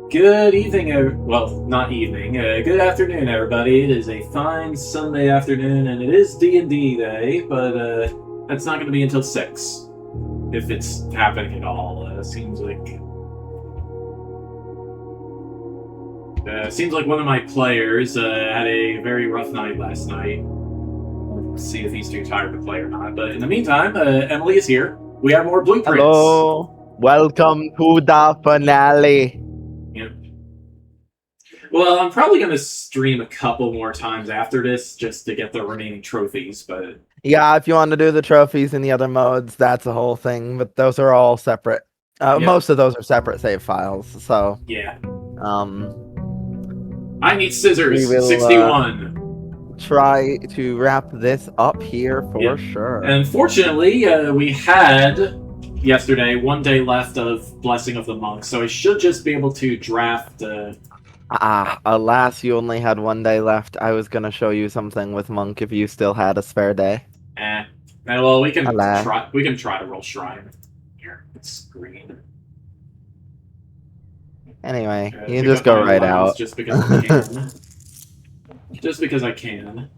Good evening, well, not evening. Good afternoon, everybody. It is a fine Sunday afternoon, and it is D&D day, but that's not going to be until 6, if it's happening at all. Seems like one of my players had a very rough night last night. Let's see if he's too tired to play or not. But in the meantime, Emily is here. We have more blueprints. Hello, welcome to the finale. Yep. Well, I'm probably going to stream a couple more times after this just to get the remaining trophies, but... Yeah, if you want to do the trophies in the other modes, that's a whole thing, but those are all separate. Yep. Most of those are separate save files, so... Yeah. I need scissors, 61. Try to wrap this up here for sure. Unfortunately, we had... yesterday, 1 day left of Blessing of the Monk, so I should just be able to draft... alas, you only had 1 day left. I was gonna show you something with Monk if you still had a spare day. Well, we can try. We can try to roll Shrine. Here, it's green. Anyway, you just go right out. Just because I can. Just because I can.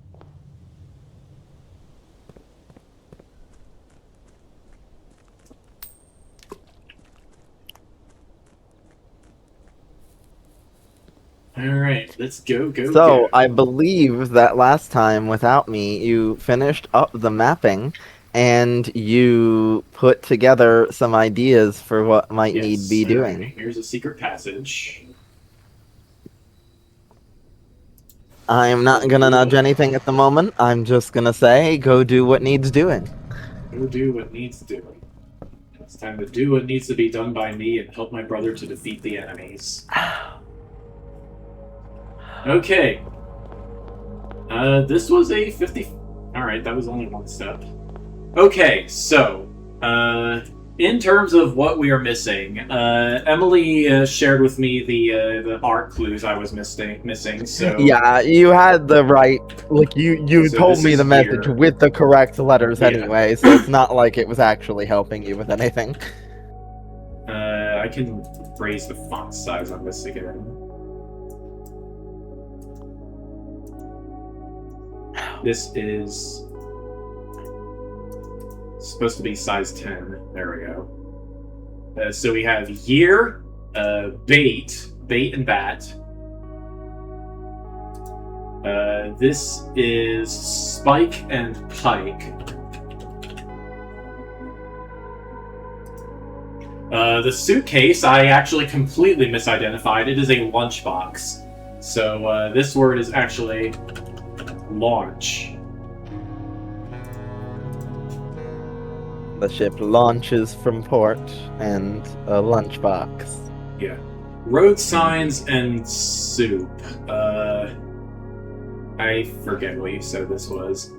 Alright, let's go. So, I believe that last time, without me, you finished up the mapping, and you put together some ideas for what might need be doing. Here's a secret passage. I'm not gonna nudge anything at the moment. I'm just gonna say, go do what needs doing. Go do what needs doing. It's time to do what needs to be done by me and help my brother to defeat the enemies. Okay. This was a 50... Alright, that was only one step. Okay, so, in terms of what we are missing, Emily shared with me the art clues I was missing, so... Yeah, you had the right... Like, you told me the message with the correct letters anyway, so it's not like it was actually helping you with anything. I can raise the font size on this again. This is supposed to be size 10. There we go. So we have year, bait and bat. This is spike and pike. The suitcase I actually completely misidentified. It is a lunchbox. So this word is actually launch. The ship launches from port, and a lunchbox. Yeah. Road signs and soup. I forget what you said this was.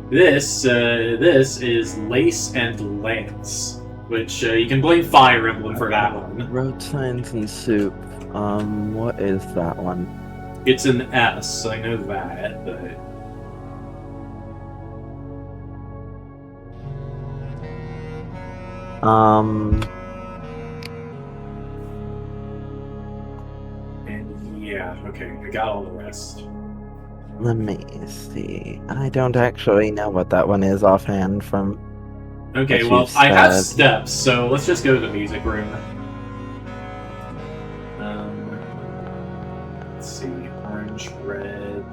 This is lace and lance, which you can blame Fire Emblem for that one. Road signs and soup. What is that one? It's an S, I know that, but... And yeah, okay, I got all the rest. Let me see. I don't actually know what that one is offhand from... Okay, well, I have steps, so let's just go to the music room. Let's see, orange, red,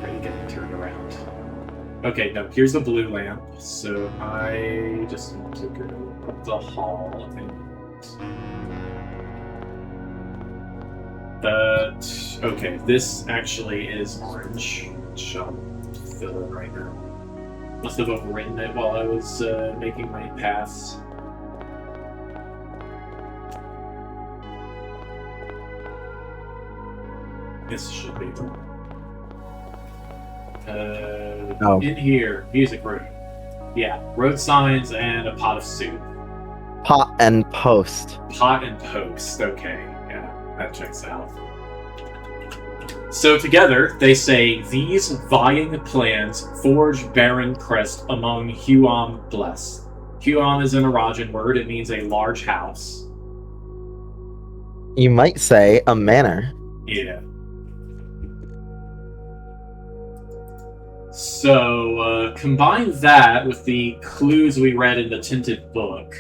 ready to get turned around. Okay, no, here's the blue lamp, so I just want to go up the hall and... okay, this actually is orange, which I'll fill in right now. Must have overwritten it while I was making my paths. This should be in here, music room. Yeah, road signs and a pot of soup. Pot and post. Pot and post, okay. Yeah, that checks out. So together, they say, these vying plans forge barren crest among Huam blessed. Huam is an Arajan word. It means a large house. You might say a manor. Yeah. So, combine that with the clues we read in the tinted book.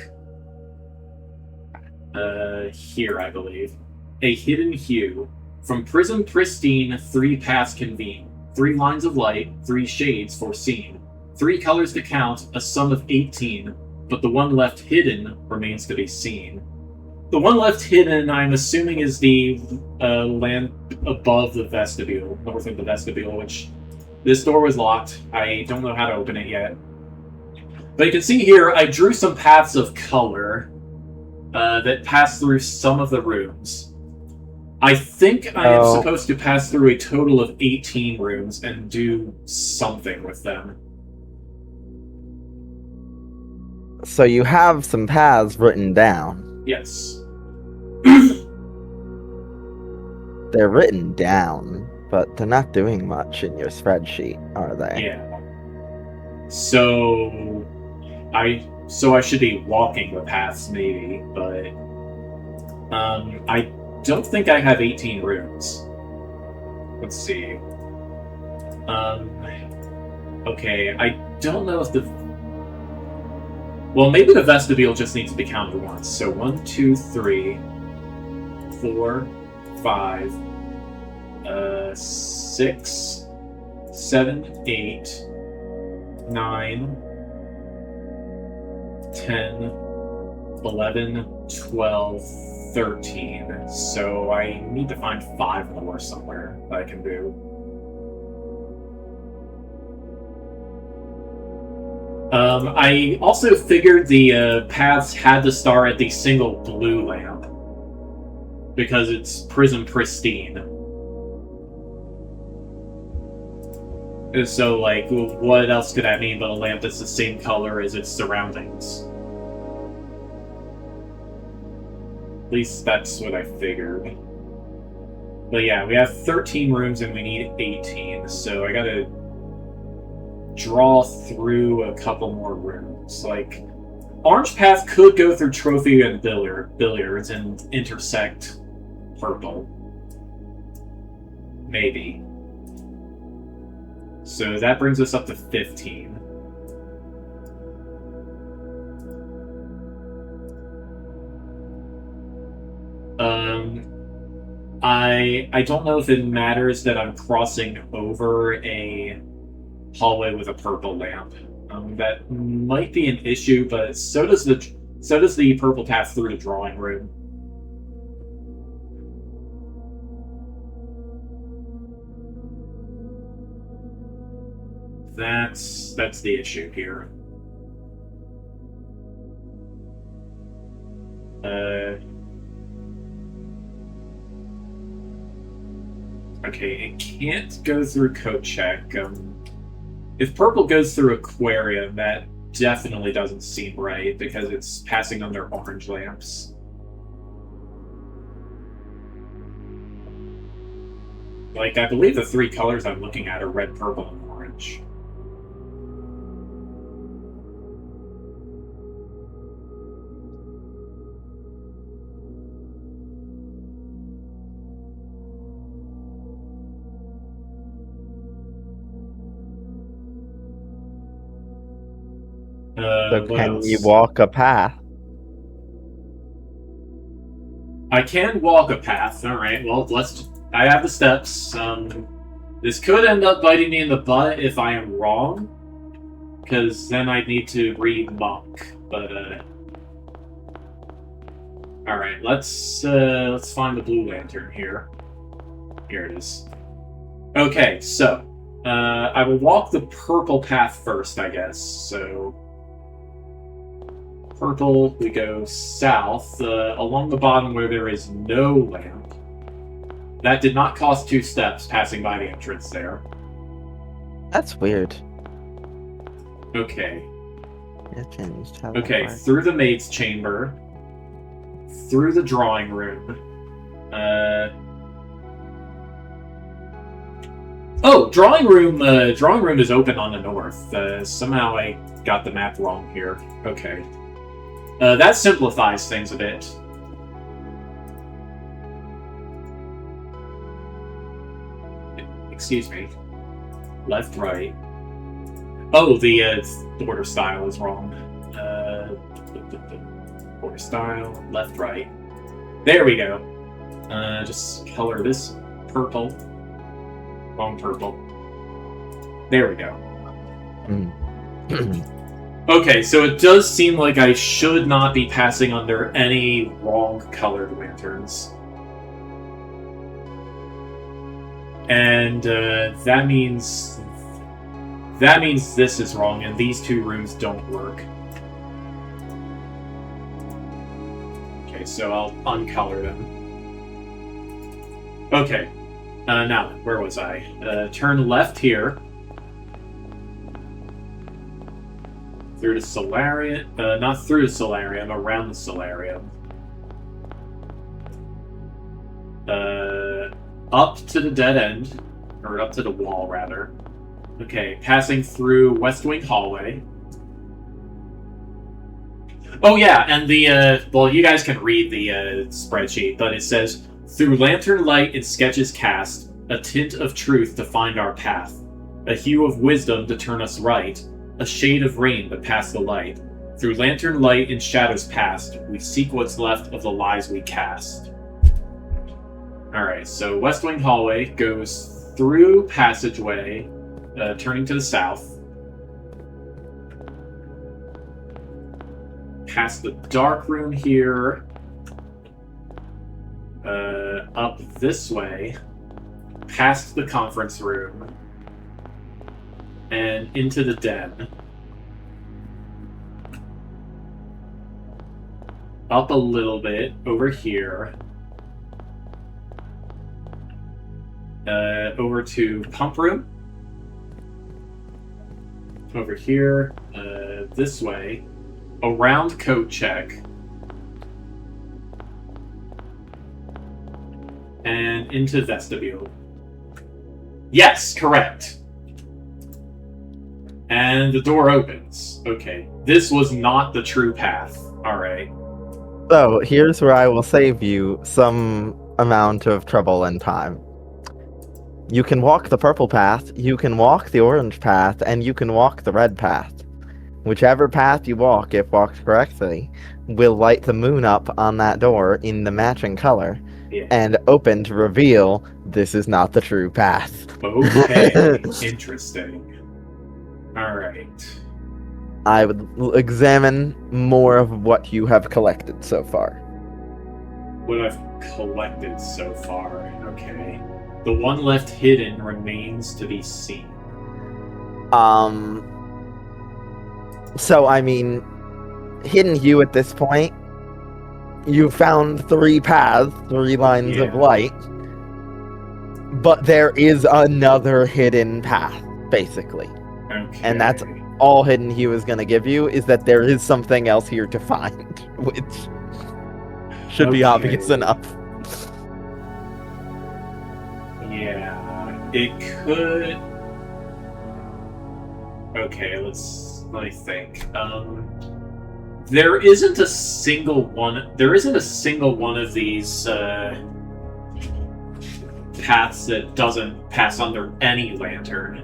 Here, I believe. A hidden hue. From prism pristine, 3 paths convene. 3 lines of light, 3 shades foreseen. 3 colors to count, a sum of 18, but the one left hidden remains to be seen. The one left hidden, I'm assuming, is the lamp above the vestibule, north of the vestibule, which this door was locked. I don't know how to open it yet. But you can see here, I drew some paths of color that pass through some of the rooms. I think I am supposed to pass through a total of 18 rooms and do something with them. So you have some paths written down. Yes. They're written down, but they're not doing much in your spreadsheet, are they? Yeah. So I should be walking the paths maybe, but I don't think I have 18 rooms. Let's see. Okay, I don't know if the... Well, maybe the vestibule just needs to be counted once. So 1, 2, 3, 4, 5, 6, 7, 8, 9, 10, 11, 12, 13. So I need to find 5 more somewhere that I can do. I also figured the paths had to start at the single blue lamp because it's prism pristine. So, like, what else could that mean but a lamp that's the same color as its surroundings? At least that's what I figured. But yeah, we have 13 rooms and we need 18, so I gotta draw through a couple more rooms. Like, Orange Path could go through Trophy and Billiards and intersect Purple. Maybe. So that brings us up to 15. I don't know if it matters that I'm crossing over a hallway with a purple lamp. That might be an issue, but so does the purple path through the drawing room. That's the issue here. Okay, it can't go through Coat Check. If purple goes through Aquarium, that definitely doesn't seem right because it's passing under orange lamps. Like, I believe the 3 colors I'm looking at are red, purple, and orange. So can you walk a path? I can walk a path. All right. Well, I have the steps. This could end up biting me in the butt if I am wrong, because then I'd need to read Monk. But all right. Let's find the blue lantern here. Here it is. Okay. So I will walk the purple path first, I guess. So. Purple, we go south, along the bottom where there is no lamp. That did not cost 2 steps passing by the entrance there. That's weird. Okay. Okay, through the maid's chamber, through the drawing room, Oh, drawing room. Drawing room is open on the north. Somehow I got the map wrong here. Okay. That simplifies things a bit. Excuse me. Left, right. Oh, the border style is wrong. Border style, left, right. There we go. Just color this purple. Wrong purple. There we go. Okay, so it does seem like I should not be passing under any wrong colored lanterns. And that means this is wrong, and these two rooms don't work. Okay, so I'll uncolor them. Okay, now, where was I? Turn left here. Through the Solarium. Not through the Solarium, around the Solarium. Up to the dead end. Or up to the wall, rather. Okay, passing through West Wing Hallway. Oh yeah, and the, well, you guys can read the spreadsheet, but it says, through lantern light and sketches cast, a tint of truth to find our path, a hue of wisdom to turn us right, a shade of rain to pass the light. Through lantern light and shadows past, we seek what's left of the lies we cast. Alright, so West Wing Hallway goes through passageway, turning to the south. Past the dark room here. Up this way. Past the conference room. And into the den. Up a little bit, over here. Over to pump room. Over here, this way. Around coat check. And into vestibule. Yes, correct. And the door opens. Okay, this was not the true path. Alright. So, here's where I will save you some amount of trouble and time. You can walk the purple path, you can walk the orange path, and you can walk the red path. Whichever path you walk, if walked correctly, will light the moon up on that door in the matching color, and open to reveal this is not the true path. Okay, interesting. Alright. I would examine more of what you have collected so far. What I've collected so far, okay. The one left hidden remains to be seen. So, I mean, hidden hue at this point, you found 3 paths, 3 lines of light, but there is another hidden path, basically. Okay. And that's all hidden hue is going to give you, is that there is something else here to find, which should be obvious enough. Yeah, it could... Okay, let me think. There isn't a single one of these paths that doesn't pass under any lantern.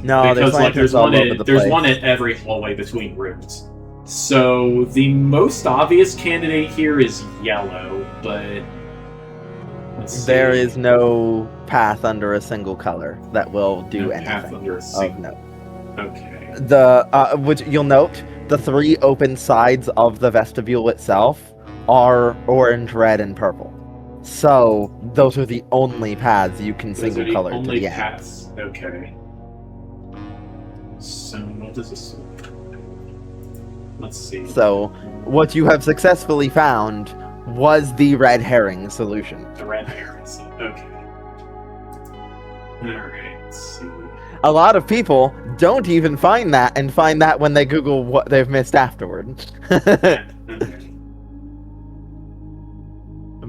No, because there's one at every hallway between rooms. So the most obvious candidate here is yellow, but there is no path under a single color that will do anything path under a of note. Okay. Which you'll note, the 3 open sides of the vestibule itself are orange, red, and purple. So those are the only paths you can single color to the end. Paths. Okay. So what does this? Let's see. So what you have successfully found was the red herring solution. The red herring. Okay. All right. Let's see. A lot of people don't even find that, and find that when they Google what they've missed afterward. Okay.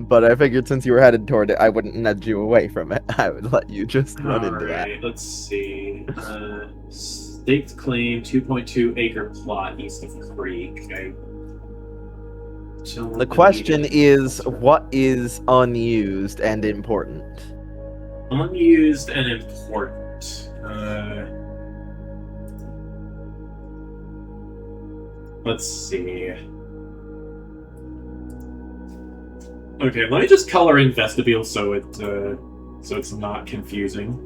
But I figured since you were headed toward it, I wouldn't nudge you away from it. I would let you just run into that. Alright, let's see. Staked claim, 2.2 acre plot east of Creek. The question is, what is unused and important? Unused and important. Let's see. Okay, let me just color in vestibule so it's not confusing.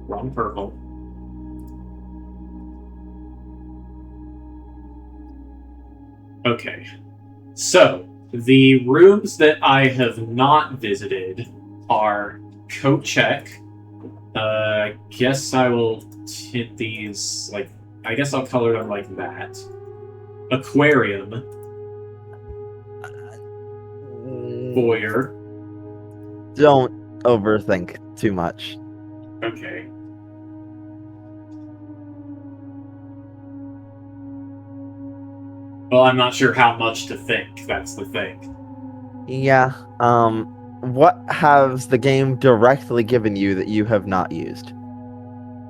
Wrong purple. Okay, so the rooms that I have not visited are Kochek. Guess I will tint these like. I guess I'll color them like that. Aquarium. Foyer. Don't overthink too much. Okay. Well, I'm not sure how much to think. That's the thing. Yeah. What has the game directly given you that you have not used?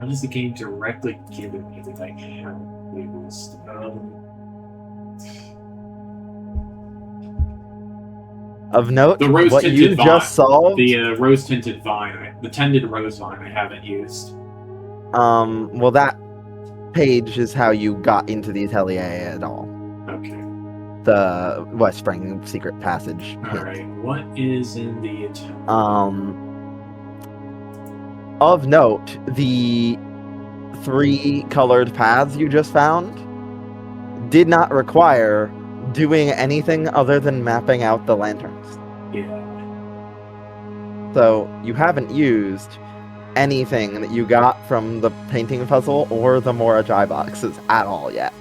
How does the game directly give me that I haven't used? Of note, The what rose-tinted you vine. just solved. The rose-tinted vine. The tended rose vine I haven't used. Well, that page is how you got into the atelier at all. Okay. The West Spring secret passage. Alright. What is in the atelier? Of note, the 3 colored paths you just found did not require doing anything other than mapping out the lanterns. Yeah. So you haven't used anything that you got from the painting puzzle or the Morajai boxes at all yet.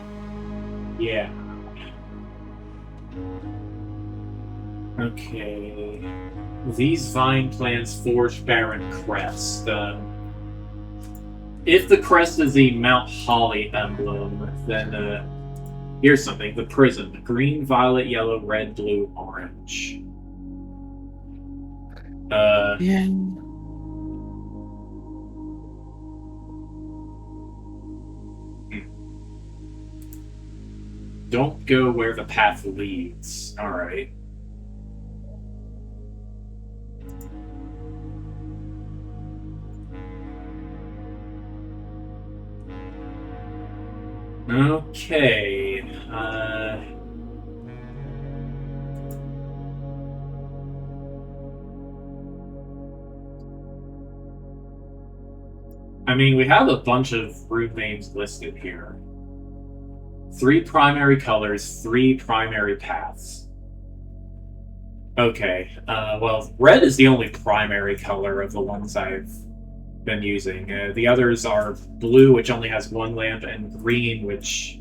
Yeah. Okay. These vine plants forge Baron Crest. If the crest is the Mount Holly emblem, then here's something. The prism. Green, violet, yellow, red, blue, orange. Yeah. Don't go where the path leads. Alright. Okay. I mean, we have a bunch of room names listed here. 3 primary colors, 3 primary paths. Okay, well, red is the only primary color of the ones I've been using. The others are blue, which only has 1 lamp, and green, which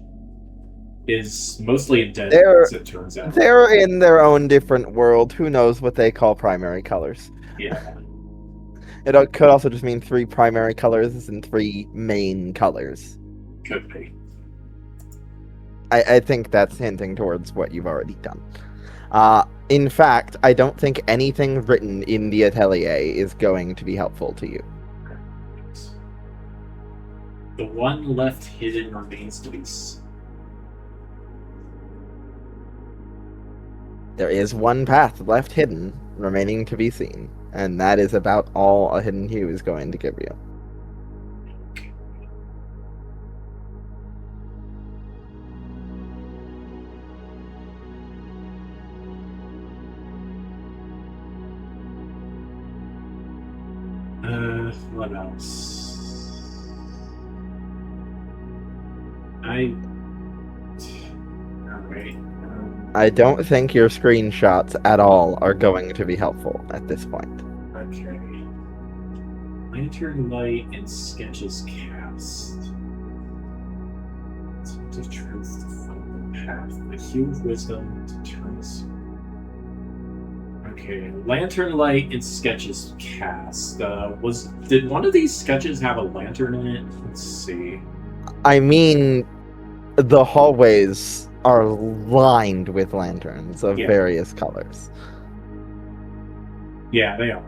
is mostly in dead as it turns out. They're in their own different world. Who knows what they call primary colors? Yeah. It could also just mean 3 primary colors and 3 main colors. Could be. I think that's hinting towards what you've already done. In fact, I don't think anything written in the atelier is going to be helpful to you. The one left hidden remains to be seen. There is 1 path left hidden, remaining to be seen, and that is about all a hidden hue is going to give you. What else? Alright. I don't think your screenshots at all are going to be helpful at this point. Okay. Lantern light and sketches cast. To truth to find the path. The hue of wisdom determines. Okay, lantern light and sketches cast. Did one of these sketches have a lantern in it? Let's see. I mean, the hallways are lined with lanterns of Yeah. various colors. Yeah, they are.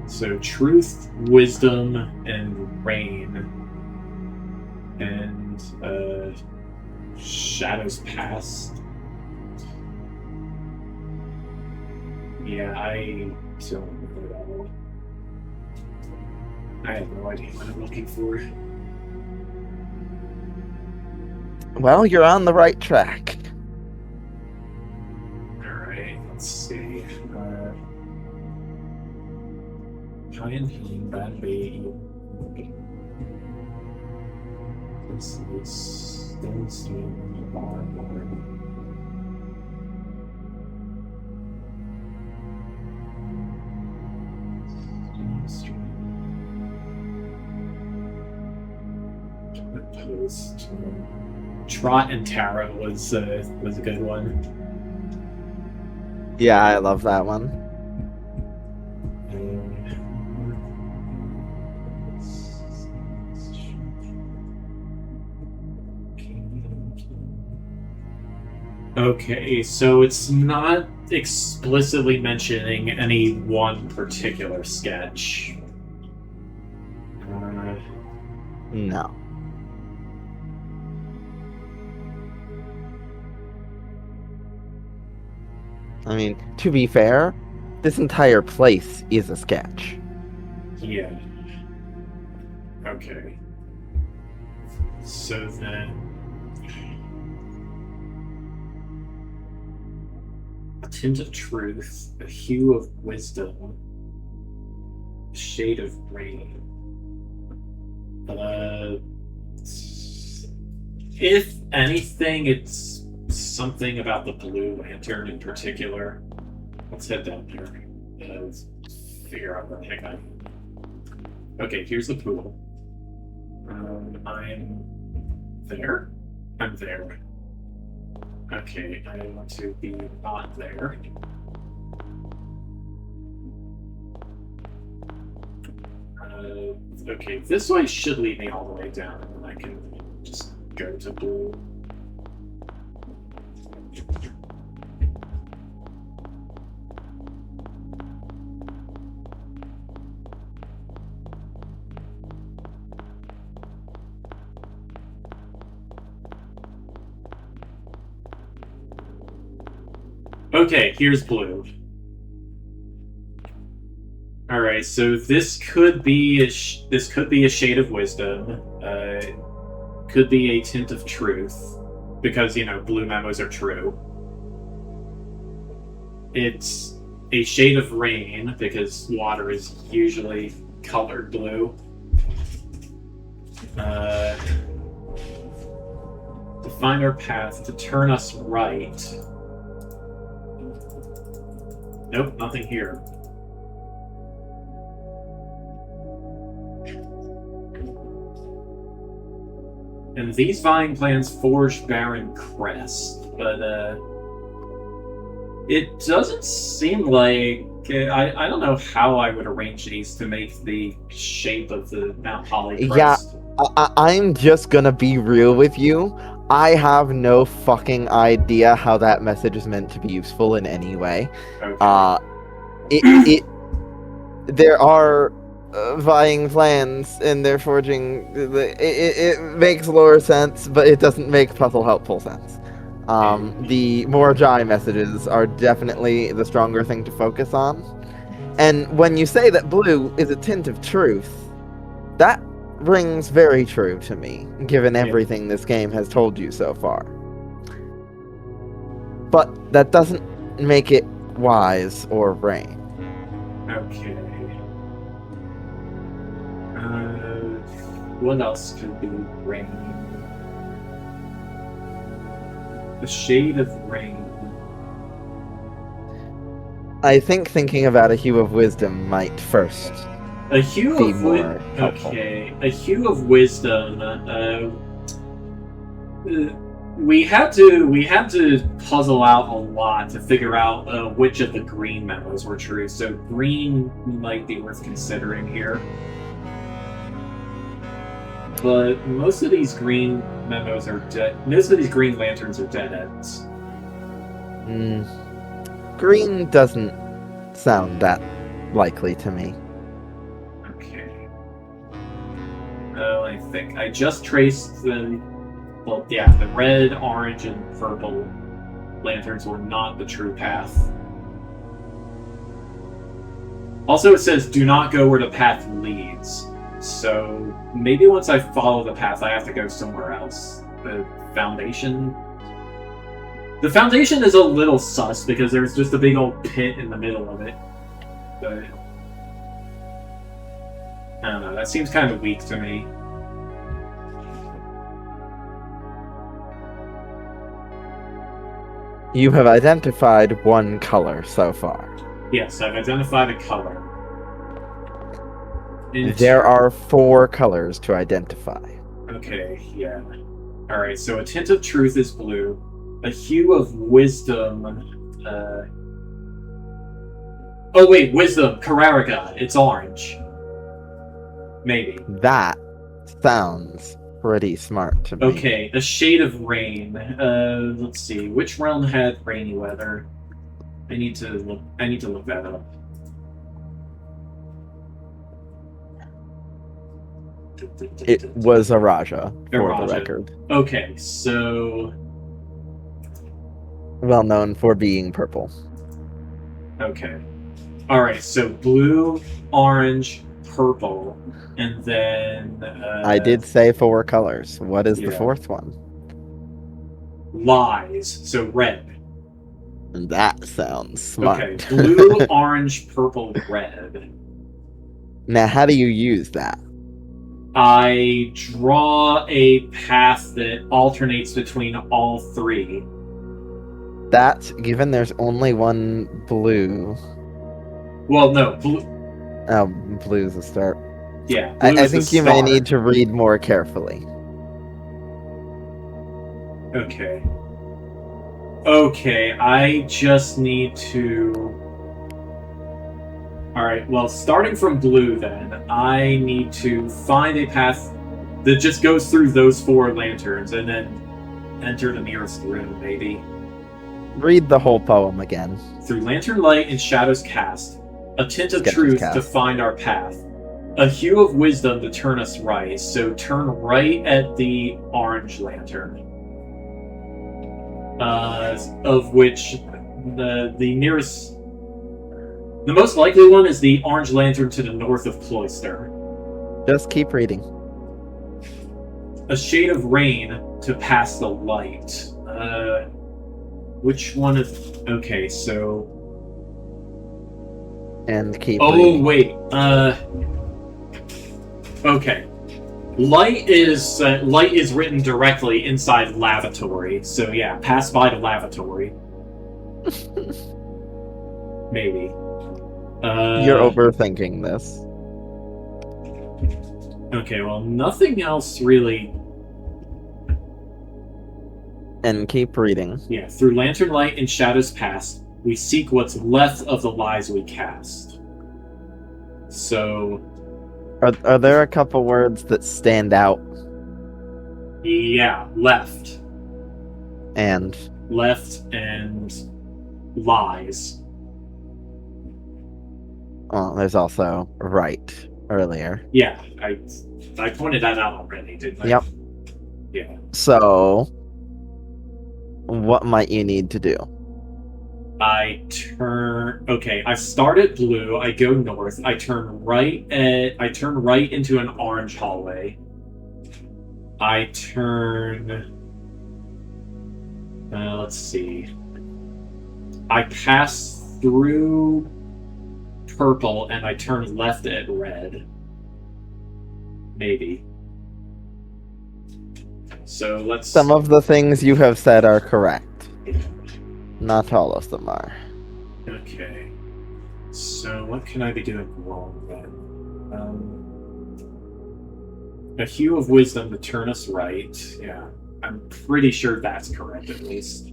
So truth, wisdom, and rain, and shadows past. Yeah, I don't know. I have no idea what I'm looking for. Well, you're on the right track. Alright, let's see. Giant Healing Bad Baby. This is still seeing the bar. Post. Trot and Tara was a good one. Yeah, I love that one. Okay, so it's not explicitly mentioning any one particular sketch. No. I mean, to be fair, this entire place is a sketch. Yeah. Okay. So then... A tint of truth, a hue of wisdom, a shade of rain. If anything, it's something about the Blue Lantern in particular. Let's head down there. Let's figure out what the heck I'm... Okay, here's the pool. I'm there? I'm there. Okay, I want to be not there. Okay, this way should lead me all the way down, and I can just go to blue. Okay, here's blue. All right, so this could be a shade of wisdom. Could be a tint of truth, because blue memos are true. It's a shade of rain because water is usually colored blue. To find our path, to turn us right. Nope, nothing here. And these vying plans forged Baron Crest, but it doesn't seem like... I don't know how I would arrange these to make the shape of the Mount Holly crest. Yeah, I'm just gonna be real with you. I have no fucking idea how that message is meant to be useful in any way. Okay. There are vying plans and they're forging. It makes lore sense, but it doesn't make puzzle helpful sense. The Morjai messages are definitely the stronger thing to focus on. And when you say that blue is a tint of truth, that rings very true to me, given everything this game has told you so far. But that doesn't make it wise or rain. Okay. What else could be rain? The shade of rain. I think thinking about a hue of wisdom might first A hue be of more helpful. Okay, a hue of wisdom. We had to puzzle out a lot to figure out which of the green memos were true. So green might be worth considering here. but most of these green memos are dead. Most of these green lanterns are dead ends. Green doesn't sound that likely to me. Okay. Oh, I think I just traced the. Well, yeah, the red, orange, and purple lanterns were not the true path. Also, it says do not go where the path leads. So maybe once I follow the path, I have to go somewhere else. The Foundation. The Foundation is a little sus because there's just a big old pit in the middle of it. But I don't know. That seems kind of weak to me. You have identified one color so far. Yes, I've identified a color. There are 4 colors to identify. Okay, yeah. Alright, so a tint of truth is blue. A hue of wisdom... Oh wait, wisdom, Kararaga. It's orange. Maybe. That sounds pretty smart to me. Okay, a shade of rain. Let's see. Which realm had rainy weather? I need to look that up. It was a Raja, for Araja. the record. Okay, so Well known for being purple. okay. Alright, so blue, orange, purple, and then I did say 4 colors. What is the yeah. 4th one? lies, so red. That sounds smart. Okay, blue, orange, purple, red. Now, how do you use that? I draw a path that alternates between all 3. That, given there's only one blue. Well, no, blue. Oh, blue's a start. Yeah, I blue is the think you may star. need to read more carefully. Okay. Okay, I just need to... Alright, well, starting from blue then, I need to find a path that just goes through those 4 lanterns and then enter the nearest room, maybe. Read the whole poem again. Through lantern light and shadows cast, a tint of Shadows truth cast. to find our path, a hue of wisdom to turn us right, so turn right at the orange lantern. Of which the nearest... The most likely one is the orange lantern to the north of Cloister. Just keep reading. A shade of rain to pass the light. Which one is... Okay, so... And keep Oh, reading. wait. Okay. Light is written directly inside lavatory. So yeah, pass by the lavatory. Maybe. You're overthinking this. Okay, well, nothing else really. And keep reading. Yeah, through lantern light and shadows past, we seek what's left of the lies we cast. So, Are there a couple words that stand out? yeah, left. And Left and lies. oh, there's also right earlier. Yeah, I pointed that out already, didn't I? Yep. Yeah. So, what might you need to do? Okay, I start at blue, I go north, I turn right into an orange hallway. I turn let's see. I pass through purple and I turn left at red. Maybe. So let's Some of the things you have said are correct. Not all of them are. Okay. So what can I be doing wrong then? A hue of wisdom to turn us right. Yeah. I'm pretty sure that's correct at least.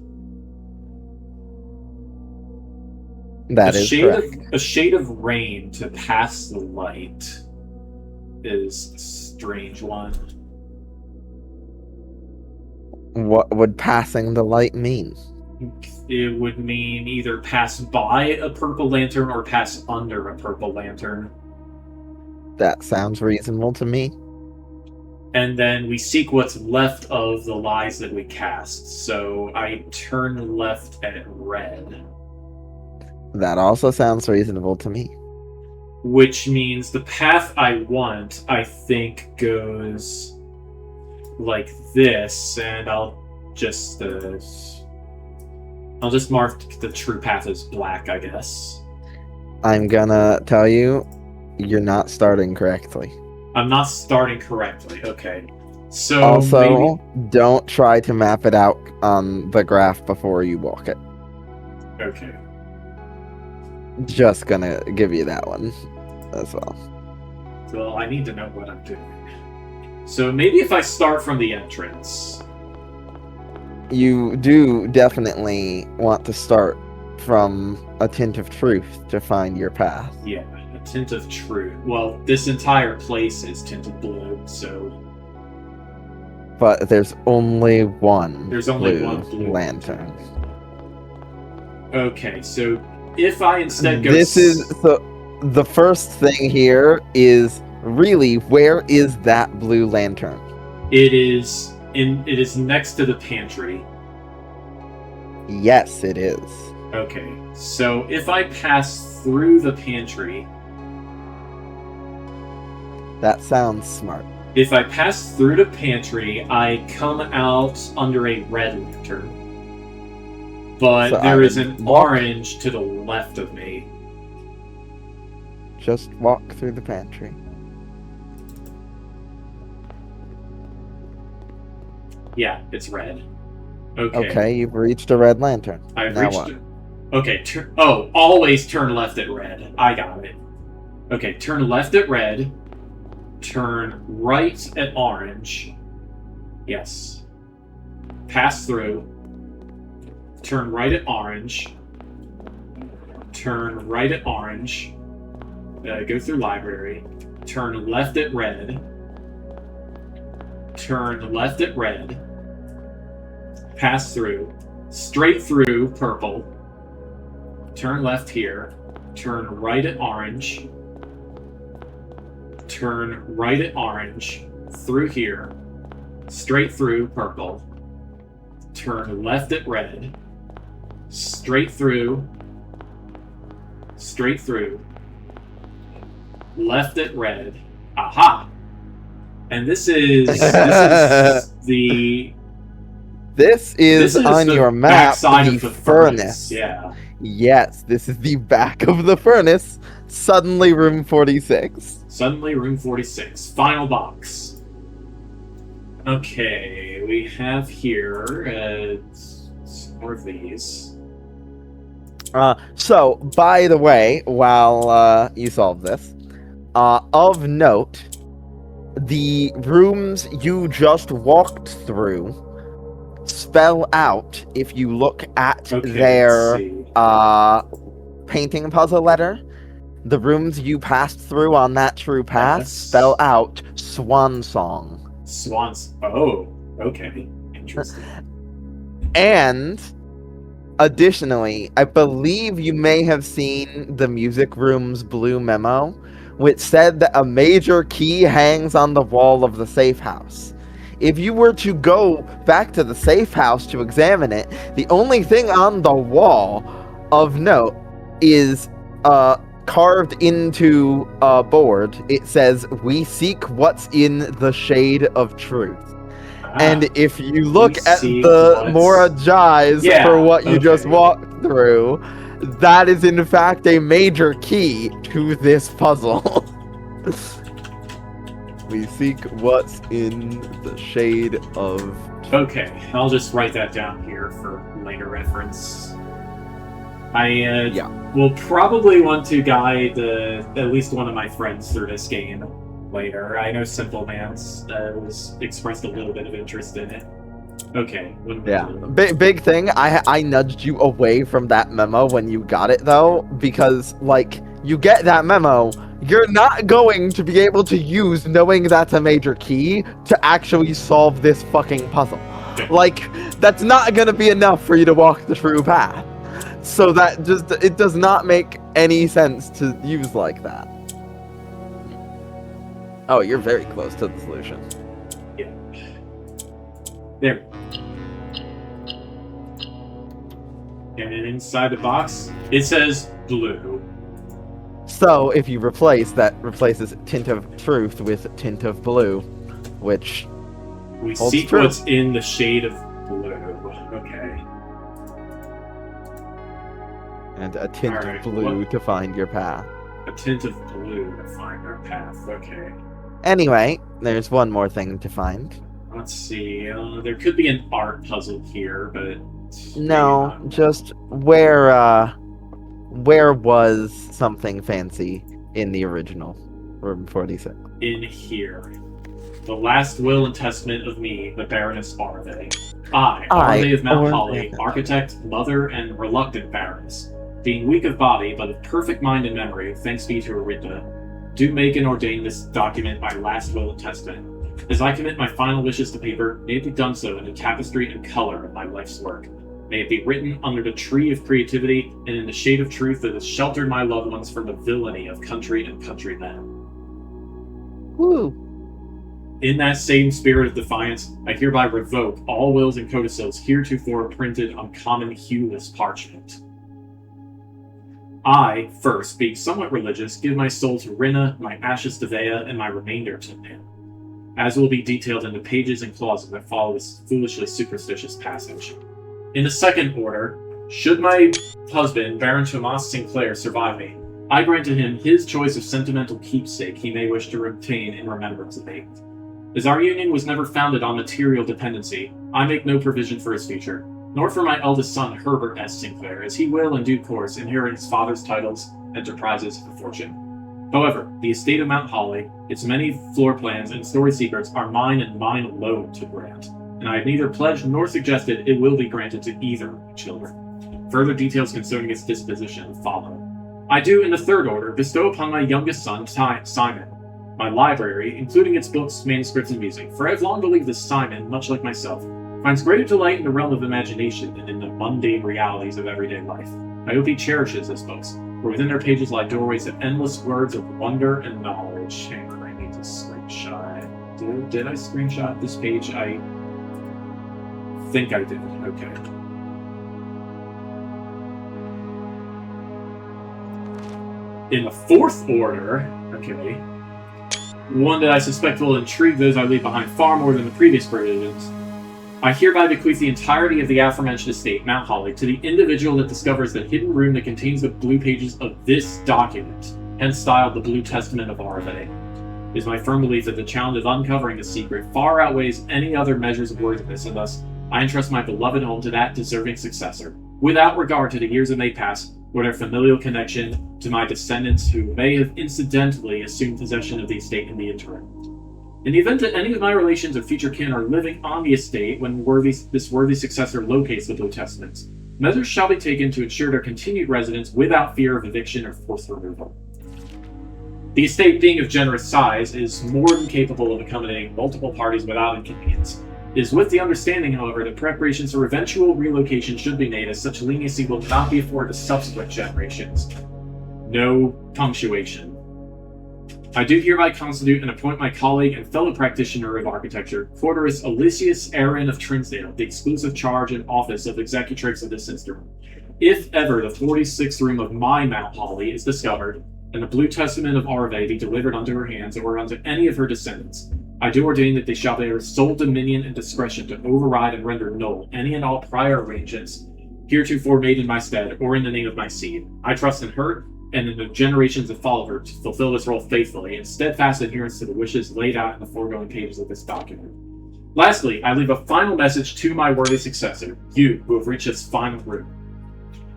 That is correct. A shade of rain to pass the light is a strange one. What would passing the light mean? It would mean either pass by a purple lantern or pass under a purple lantern. That sounds reasonable to me. And then we seek what's left of the lies that we cast. So I turn left at red. That also sounds reasonable to me. Which means the path I want, I think, goes like this, and I'll just mark the true path as black, I guess. I'm gonna tell you, you're not starting correctly. I'm not starting correctly. Okay. So Also, maybe... don't try to map it out on the graph before you walk it. Okay. Just gonna give you that one as well. Well, I need to know what I'm doing. So maybe if I start from the entrance. You do definitely want to start from a tint of truth to find your path. Yeah, a tint of truth. Well, this entire place is tinted blue, so... But there's only one blue lantern. Okay, so if I instead go... The first thing here is really, where is that blue lantern? It is next to the pantry. Yes, it is. Okay, so if I pass through the pantry... That sounds smart. If I pass through the pantry, I come out under a red lantern. But So there is an orange to the left of me. Just walk through the pantry. Yeah, it's red. Okay, you've reached a red lantern. I've Now reached what? it. Okay, always turn left at red. I got it. Okay, turn left at red. Turn right at orange. Yes. Pass through. Turn right at orange. Turn right at orange. Go through library. Turn left at red. Turn left at red. Pass through. Straight through purple. Turn left here. Turn right at orange. Turn right at orange. Through here. Straight through purple. Turn left at red. Straight through. Straight through. Left at red. Aha! And this is the This is on the your map backside the of the furnace. Yeah. Yes, this is the back of the furnace. Suddenly room 46. Suddenly room 46. Final box. Okay, we have here some more of these. So, by the way, while you solve this, of note, the rooms you just walked through spell out, if you look at their painting puzzle letter, the rooms you passed through on that true path spell out Swan Song. Oh, okay. Interesting. And additionally, I believe you may have seen the music room's blue memo, which said that a major key hangs on the wall of the safe house. If you were to go back to the safe house to examine it, the only thing on the wall of note is carved into a board. It says, "We seek what's in the shade of truth." And if you look at the Moragize for what you just walked through, that is in fact a major key to this puzzle. We seek what's in the shade of... Okay, I'll just write that down here for later reference. I will probably want to guide at least one of my friends through this game later. I know Simple Man's was expressed a little bit of interest in it. Okay. Big thing. I nudged you away from that memo when you got it though, because like you get that memo, you're not going to be able to use knowing that's a major key to actually solve this fucking puzzle. Like, that's not gonna be enough for you to walk the true path. So that just, it does not make any sense to use like that. Oh, you're very close to the solution. Yeah. There. And inside the box, it says blue. So if you replace, that replaces Tint of Truth with Tint of Blue, which We holds see true. what's in the shade of blue. Okay. And a tint Alright, of blue what- to find your path. A tint of blue to find our path. Okay. Anyway, there's one more thing to find. Let's see. There could be an art puzzle here, but maybe No, not. just where was something fancy in the original room 46? In here. The last will and testament of me, the Baroness Arve. I, Arve of Mount Holly, architect, mother, and reluctant Baroness. Being weak of body, but of perfect mind and memory, thanks be to Arinda, do make and ordain this document my last will and testament. As I commit my final wishes to paper, may it be done so in the tapestry and color of my life's work. May it be written under the tree of creativity and in the shade of truth that has sheltered my loved ones from the villainy of country and countrymen. Woo! In that same spirit of defiance, I hereby revoke all wills and codicils heretofore printed on common hueless parchment. I, first, being somewhat religious, give my soul to Rinna, my ashes to Vea, and my remainder to Nin, as will be detailed in the pages and clauses that follow this foolishly superstitious passage. In the second order, should my husband, Baron Tomas Sinclair, survive me, I grant to him his choice of sentimental keepsake he may wish to retain in remembrance of me. As our union was never founded on material dependency, I make no provision for his future, nor for my eldest son, Herbert S. Sinclair, as he will, in due course, inherit his father's titles, enterprises, and fortune. However, the estate of Mount Holly, its many floor plans and story secrets are mine and mine alone to grant, and I have neither pledged nor suggested it will be granted to either of my children. Further details concerning its disposition follow. I do, in the third order, bestow upon my youngest son, Simon, my library, including its books, manuscripts, and music, for I have long believed that Simon, much like myself, finds greater delight in the realm of imagination than in the mundane realities of everyday life. I hope he cherishes his books, for within their pages lie doorways of endless words of wonder and knowledge. Hang on, I need to screenshot. Did I screenshot this page? I think I did. Okay. In the fourth order, okay, one that I suspect will intrigue those I leave behind far more than the previous provisions, I hereby bequeath the entirety of the aforementioned estate, Mount Holly, to the individual that discovers the hidden room that contains the blue pages of this document, hence styled the Blue Testament of Arve. It is my firm belief that the challenge of uncovering the secret far outweighs any other measures of worthiness, and thus I entrust my beloved home to that deserving successor, without regard to the years that may pass, or their familial connection to my descendants who may have incidentally assumed possession of the estate in the interim. In the event that any of my relations or future kin are living on the estate when this worthy successor locates the Blue Testaments, measures shall be taken to ensure their continued residence without fear of eviction or forced removal. The estate, being of generous size, is more than capable of accommodating multiple parties without inconvenience. It is with the understanding, however, that preparations for eventual relocation should be made, as such leniency will not be afforded to subsequent generations. No punctuation. I do hereby constitute and appoint my colleague and fellow practitioner of architecture, Quarterus Elysius Aaron of Trinsdale, the exclusive charge and office of executrix of this instrument. If ever the 46th room of my Mount Holly is discovered, and the Blue Testament of Arve be delivered unto her hands or unto any of her descendants, I do ordain that they shall bear sole dominion and discretion to override and render null any and all prior arrangements heretofore made in my stead or in the name of my seed. I trust in her and in the generations that follow her to fulfill this role faithfully in steadfast adherence to the wishes laid out in the foregoing pages of this document. Lastly, I leave a final message to my worthy successor, you who have reached this final room.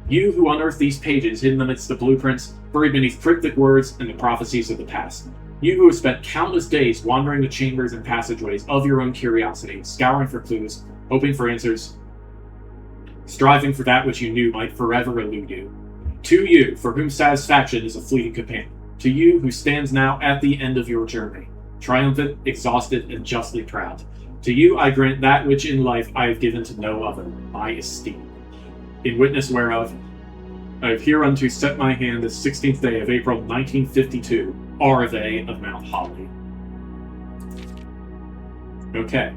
You who unearthed these pages hidden amidst the blueprints, buried beneath cryptic words and the prophecies of the past. You who have spent countless days wandering the chambers and passageways of your own curiosity, scouring for clues, hoping for answers, striving for that which you knew might forever elude you. To you, for whom satisfaction is a fleeting companion. To you, who stands now at the end of your journey, triumphant, exhausted, and justly proud. To you I grant that which in life I have given to no other, my esteem. In witness whereof, I have hereunto set my hand this 16th day of April 1952, Arve of Mount Holly. Okay.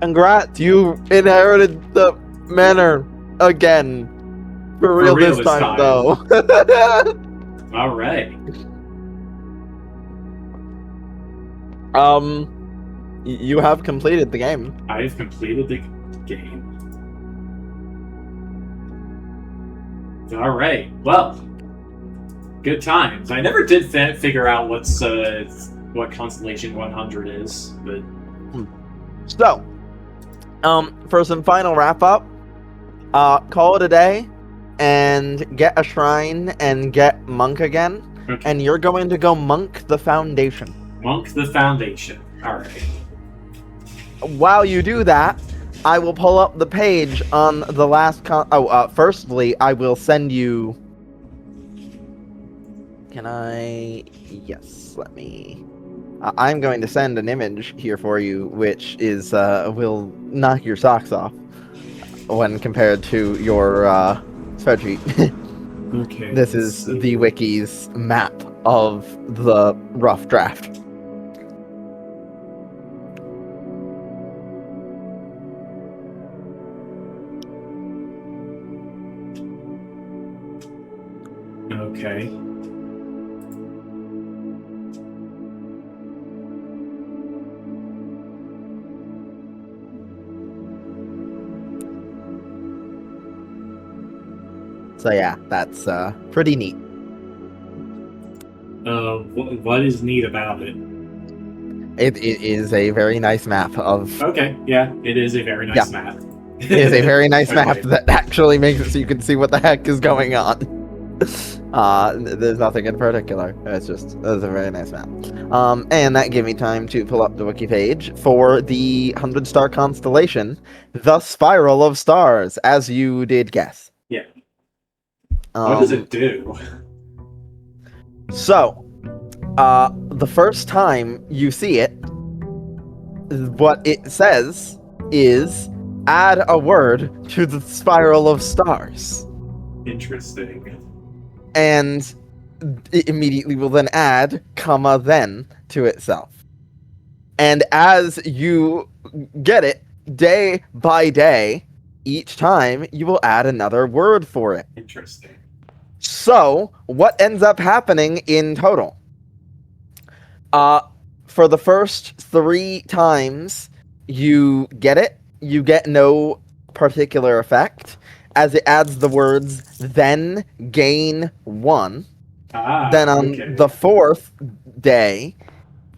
Congrats, you inherited the manor again. For real this time, though. All right. You have completed the game. I have completed the game. All right. Well, good times. I never did figure out what Constellation 100 is, but So, for some final wrap up, call it a day, and get a shrine and get Monk again, okay. and you're going to go Monk the Foundation. Monk the Foundation. All right. While you do that, I will pull up the page on the last firstly, I will send you... Can I... Yes, let me... I'm going to send an image here for you, which is, will knock your socks off when compared to your, spreadsheet. Okay. This is the wiki's map of the rough draft. Okay. So yeah, that's pretty neat. What is neat about it? It is a very nice map of... Okay, yeah, it is a very nice map. It is a very nice map Okay. that actually makes it so you can see what the heck is going on. There's nothing in particular. It's a very nice map. And that gave me time to pull up the wiki page for the 100-star constellation, the Spiral of Stars, as you did guess. Yeah. What does it do? So, the first time you see it, what it says is, add a word to the Spiral of Stars. Interesting. And it immediately will then add, comma, then to itself. And as you get it, day by day, each time, you will add another word for it. Interesting. So, what ends up happening in total? For the first 3 times you get it, you get no particular effect, as it adds the words, then gain 1. Then on the 4th day,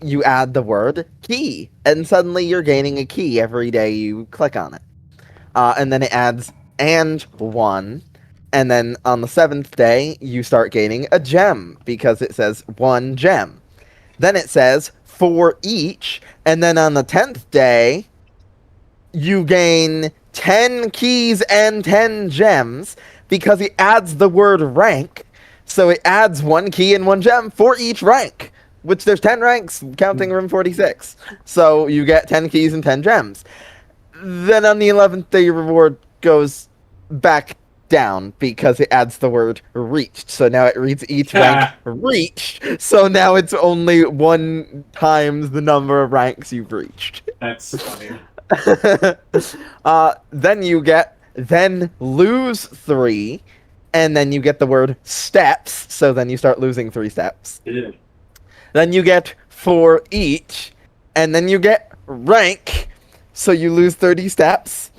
you add the word key, and suddenly you're gaining a key every day you click on it. And then it adds and 1. And then on the 7th day, you start gaining a gem, because it says 1 gem. Then it says for each, and then on the 10th day, you gain 10 keys and 10 gems, because it adds the word rank. So it adds 1 key and 1 gem for each rank, which there's 10 ranks, counting room 46. So you get 10 keys and 10 gems. Then on the 11th day, your reward goes back down because it adds the word reached. So now it reads each rank reached. So now it's only 1 times the number of ranks you've reached. That's funny. Then you get then lose 3, and then you get the word steps. So then you start losing 3 steps. Yeah. Then you get for each, and then you get rank. So you lose 30 steps.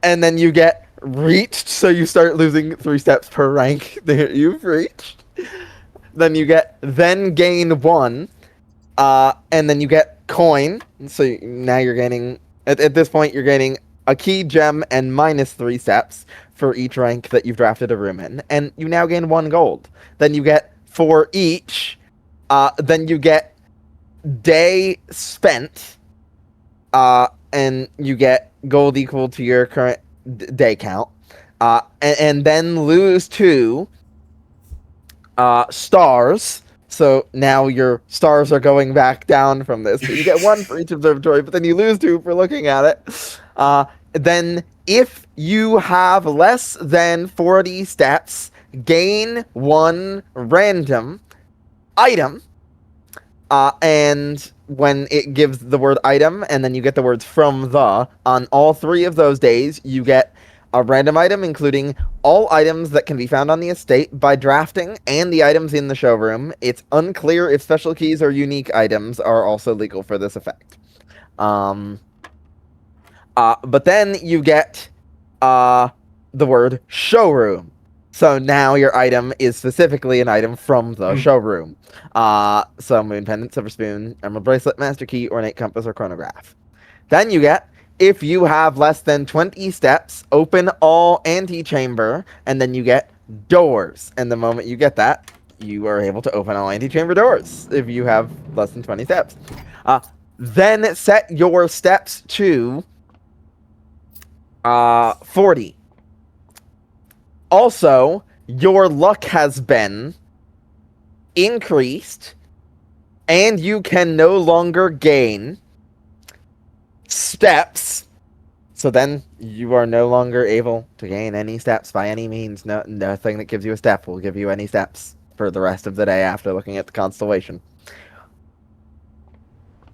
And then you get reached, so you start losing 3 steps per rank that you've reached. Then you get then gain 1, and then you get coin. So now you're gaining, at this point, you're gaining a key, gem, and minus 3 steps for each rank that you've drafted a room in. And you now gain 1 gold. Then you get for each, then you get day spent, and you get gold equal to your current day count, and then lose 2 stars. So now your stars are going back down from this. But you get 1 for each observatory, but then you lose 2 for looking at it. Then if you have less than 40 steps, gain 1 random item. And when it gives the word item, and then you get the words from the, on all 3 of those days, you get a random item, including all items that can be found on the estate by drafting and the items in the showroom. It's unclear if special keys or unique items are also legal for this effect. But then you get the word showroom. So now your item is specifically an item from the showroom. So moon pendant, silver spoon, emerald bracelet, master key, ornate compass, or chronograph. Then you get, if you have less than 20 steps, open all antechamber, and then you get doors. And the moment you get that, you are able to open all antechamber doors if you have less than 20 steps. Then set your steps to 40. Also, your luck has been increased, and you can no longer gain steps. So then you are no longer able to gain any steps by any means. No, nothing that gives you a step will give you any steps for the rest of the day after looking at the constellation.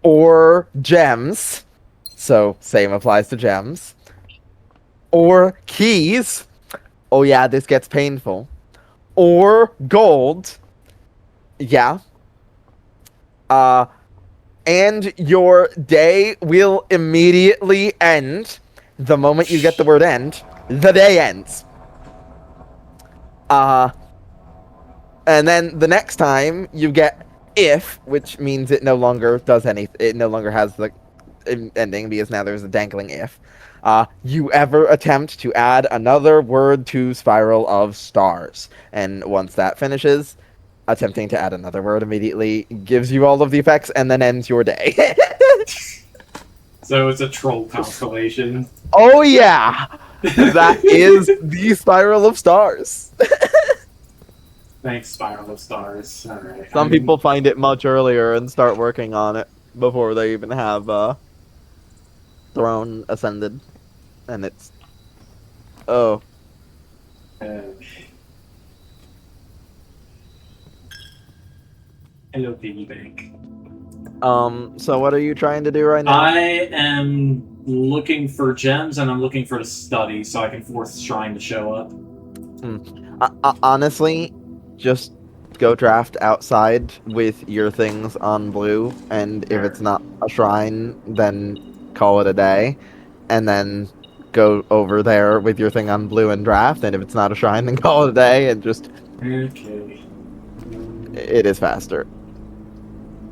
Or gems. So same applies to gems. Or keys. Oh yeah, this gets painful. Or gold. Yeah. And your day will immediately end. The moment you get the word end, the day ends. And then the next time you get if, which means it no longer does anything. It no longer has the ending because now there's a dangling if. You ever attempt to add another word to Spiral of Stars. And once that finishes, attempting to add another word immediately gives you all of the effects and then ends your day. So it's a troll constellation. Oh yeah! That is the Spiral of Stars. Thanks, Spiral of Stars. Alright. Some people find it much earlier and start working on it before they even have Throne ascended. And it's... Oh. Hello, Piggy Bank. So what are you trying to do right now? I am looking for gems, and I'm looking for the study so I can force Shrine to show up. Honestly, just go draft outside with your things on blue, and if it's not a shrine, then call it a day. And then go over there with your thing on blue and draft, and if it's not a shrine, then call it a day, and just... Okay. It is faster.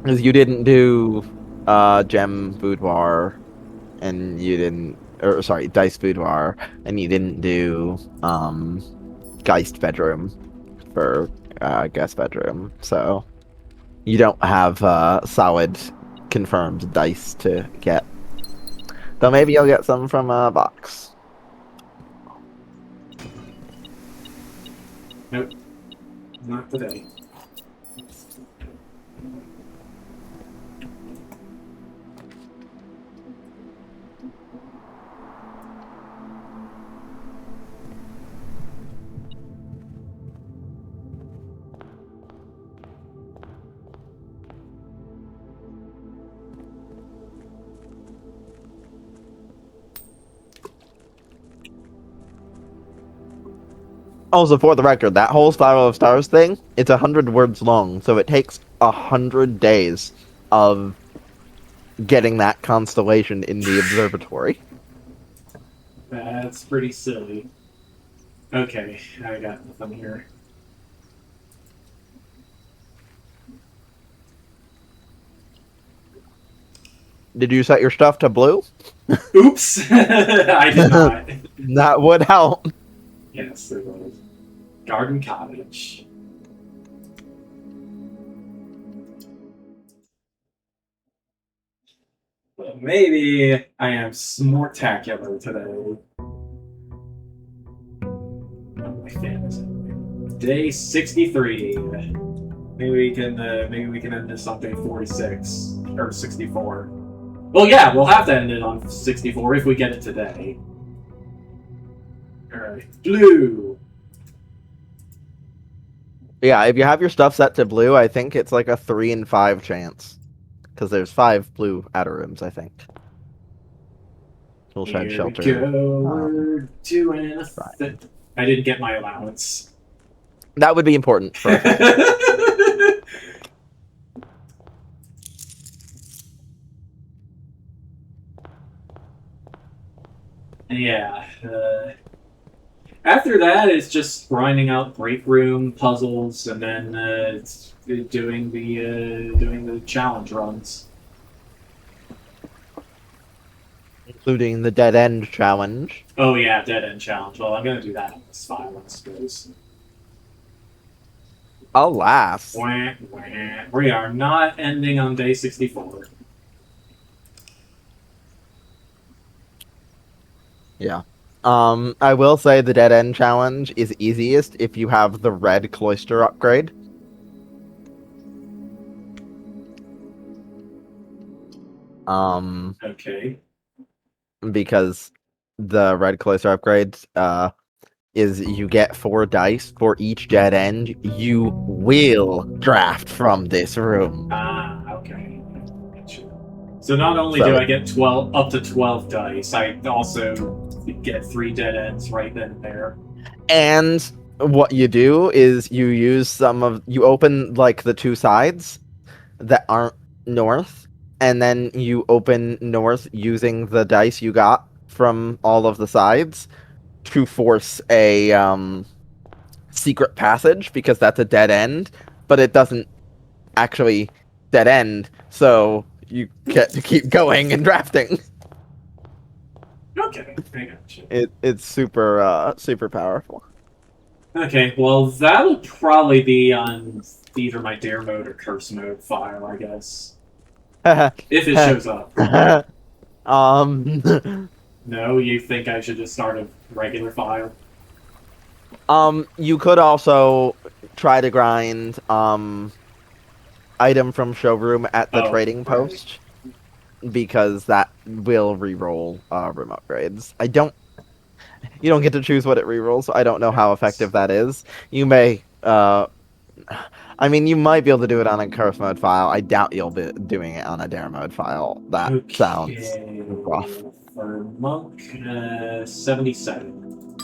Because you didn't do Gem Boudoir, and you didn't... Or, sorry, Dice Boudoir, and you didn't do Geist Bedroom for Guest Bedroom, so you don't have solid confirmed dice to get. Though maybe you'll get some from a box. Nope. Not today. Also, for the record, that whole Spiral of Stars thing, it's 100 words long, so it takes 100 days of getting that constellation in the observatory. That's pretty silly. Okay, I got nothing here. Did you set your stuff to blue? Oops! I did not. That would help. Yes, there was. Garden Cottage. Well, maybe I am smortacular today. My fan is anyway. Day 63. maybe we can end this on day 46 or 64. Well, yeah, we'll have to end it on 64 if we get it today. All right, blue. Yeah, if you have your stuff set to blue, I think it's like a 3 in 5 chance. Because there's 5 blue outer rooms, I think. Hillside Here we Shelter. go. We're doing a right. I didn't get my allowance. That would be important for a fight. Yeah. After that, it's just grinding out break room puzzles, and then it's doing the challenge runs. Including the dead end challenge. Oh yeah, dead end challenge. Well, I'm gonna do that on this file, I suppose. Alas. Wah, wah. We are not ending on day 64. Yeah. I will say the dead end challenge is easiest if you have the red cloister upgrade. Okay. Because the red cloister upgrade is you get 4 dice for each dead end you will draft from this room. Ah, okay. Gotcha. So not only So do I get up to 12 dice, I also get 3 dead ends right then and there. And what you do is you use you open like the 2 sides that aren't north, and then you open north using the dice you got from all of the sides to force a secret passage, because that's a dead end, but it doesn't actually dead end, so you get to keep going and drafting. Okay, I gotcha. It's super super powerful. Okay, well, that'll probably be on either my dare mode or curse mode file, I guess. If it shows up. No, you think I should just start a regular file? You could also try to grind item from showroom at the trading post, because that will reroll room upgrades. You don't get to choose what it rerolls, so I don't know how effective that is. You may I mean, you might be able to do it on a curse mode file. I doubt you'll be doing it on a dare mode file. That sounds rough. For monk, 77.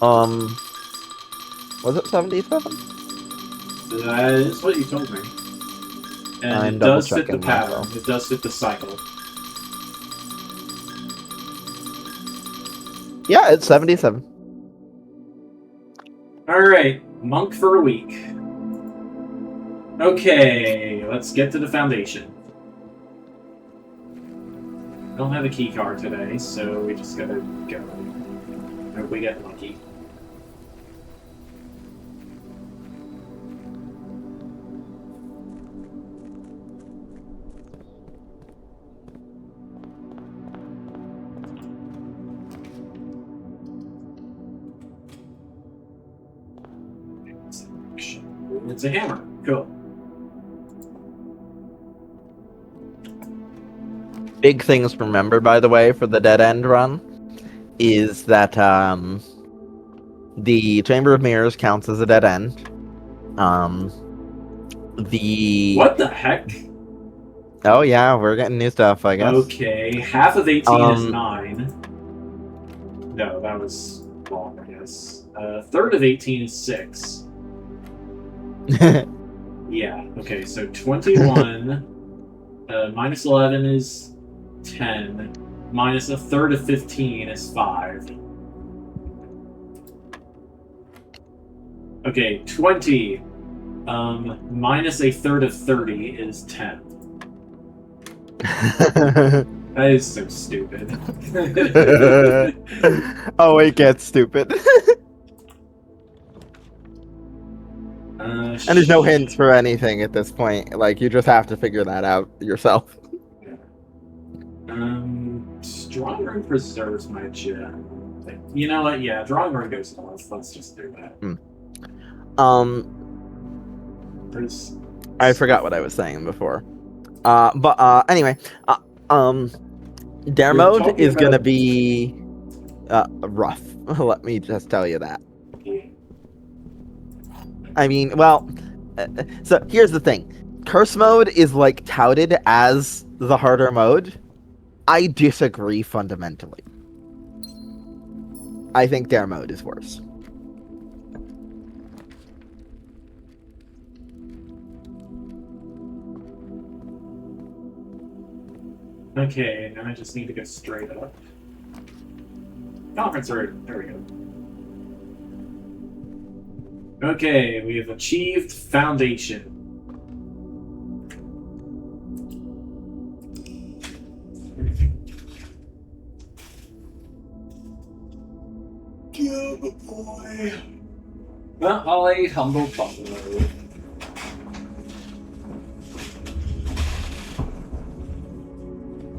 Was it 77? That is what you told me. And I'm it does fit the double-checking pattern. myself. It does fit the cycle. Yeah, it's 77. Alright, monk for a week. Okay, let's get to the foundation. Don't have a key card today, so we just gotta go. Hope we get lucky. It's a hammer. Cool. Big things to remember, by the way, for the dead end run is that the Chamber of Mirrors counts as a dead end. What the heck? Oh yeah, we're getting new stuff, I guess. Okay, half of 18 is 9. No, that was wrong, I guess. Third of 18 is 6. Yeah, okay, so 21 minus 11 is 10. Minus a third of 15 is 5. Okay, 20 minus a third of 30 is 10. That is so stupid. Oh, it gets stupid. And there's no hints for anything at this point. Like, you just have to figure that out yourself. Yeah. Drawing room preserves my gem. You know what? Yeah, drawing room goes north. Let's just do that. There's... I forgot what I was saying before. Anyway, dare You're mode talking is gonna about- be rough. Let me just tell you that. I mean, well, so here's the thing. Curse mode is like touted as the harder mode. I disagree fundamentally. I think dare mode is worse. Okay, now I just need to go straight up. Conference room. There we go. Okay, we have achieved foundation. Good boy. Well, Holly, humble buffalo.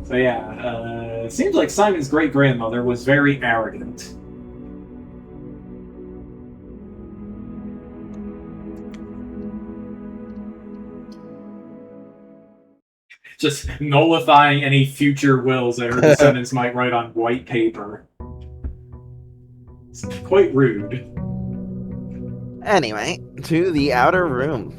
So yeah, seems like Simon's great-grandmother was very arrogant. Just nullifying any future wills that her descendants might write on white paper. It's quite rude. Anyway, to the outer room.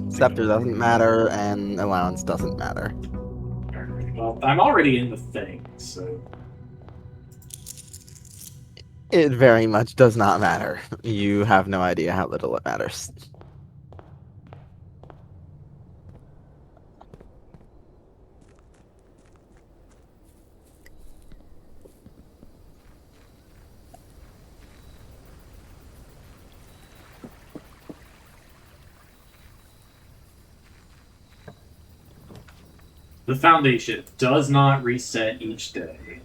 Scepter doesn't matter, and allowance doesn't matter. Alright, well, I'm already in the thing, so... It very much does not matter. You have no idea how little it matters. The foundation does not reset each day.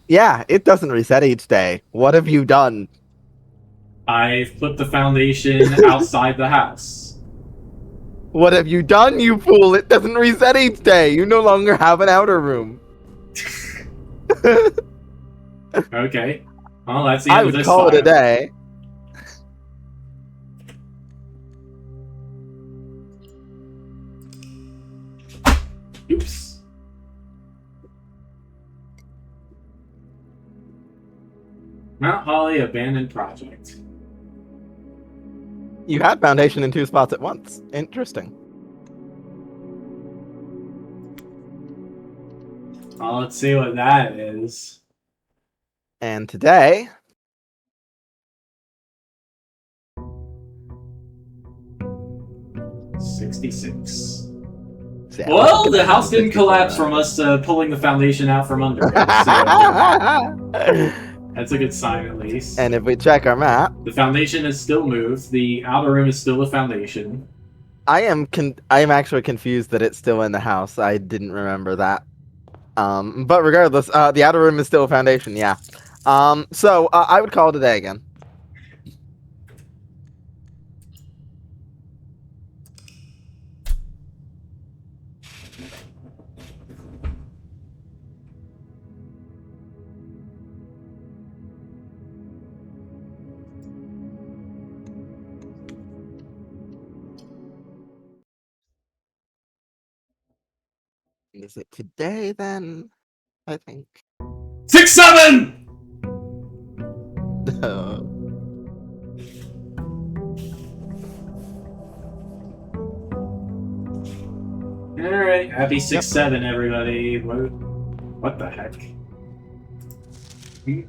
Yeah, it doesn't reset each day. What have you done? I've put the foundation outside the house. What have you done, you fool? It doesn't reset each day. You no longer have an outer room. Okay. Well, that's the end I of would this call it a file. day. Oops. Mount Holly abandoned project. You had foundation in 2 spots at once. Interesting. Well, let's see what that is. And today, 66. yeah, Well, look the at house that. didn't collapse from us pulling the foundation out from under it. So that's a good sign, at least. And if we check our map, The foundation is still moved. The outer room is still the foundation. I am actually confused that it's still in the house. I didn't remember that. But regardless, the outer room is still a foundation. Yeah. So I would call it a day again. Is it today then? I think. 6-7! Alright, happy 6-7, everybody. What the heck?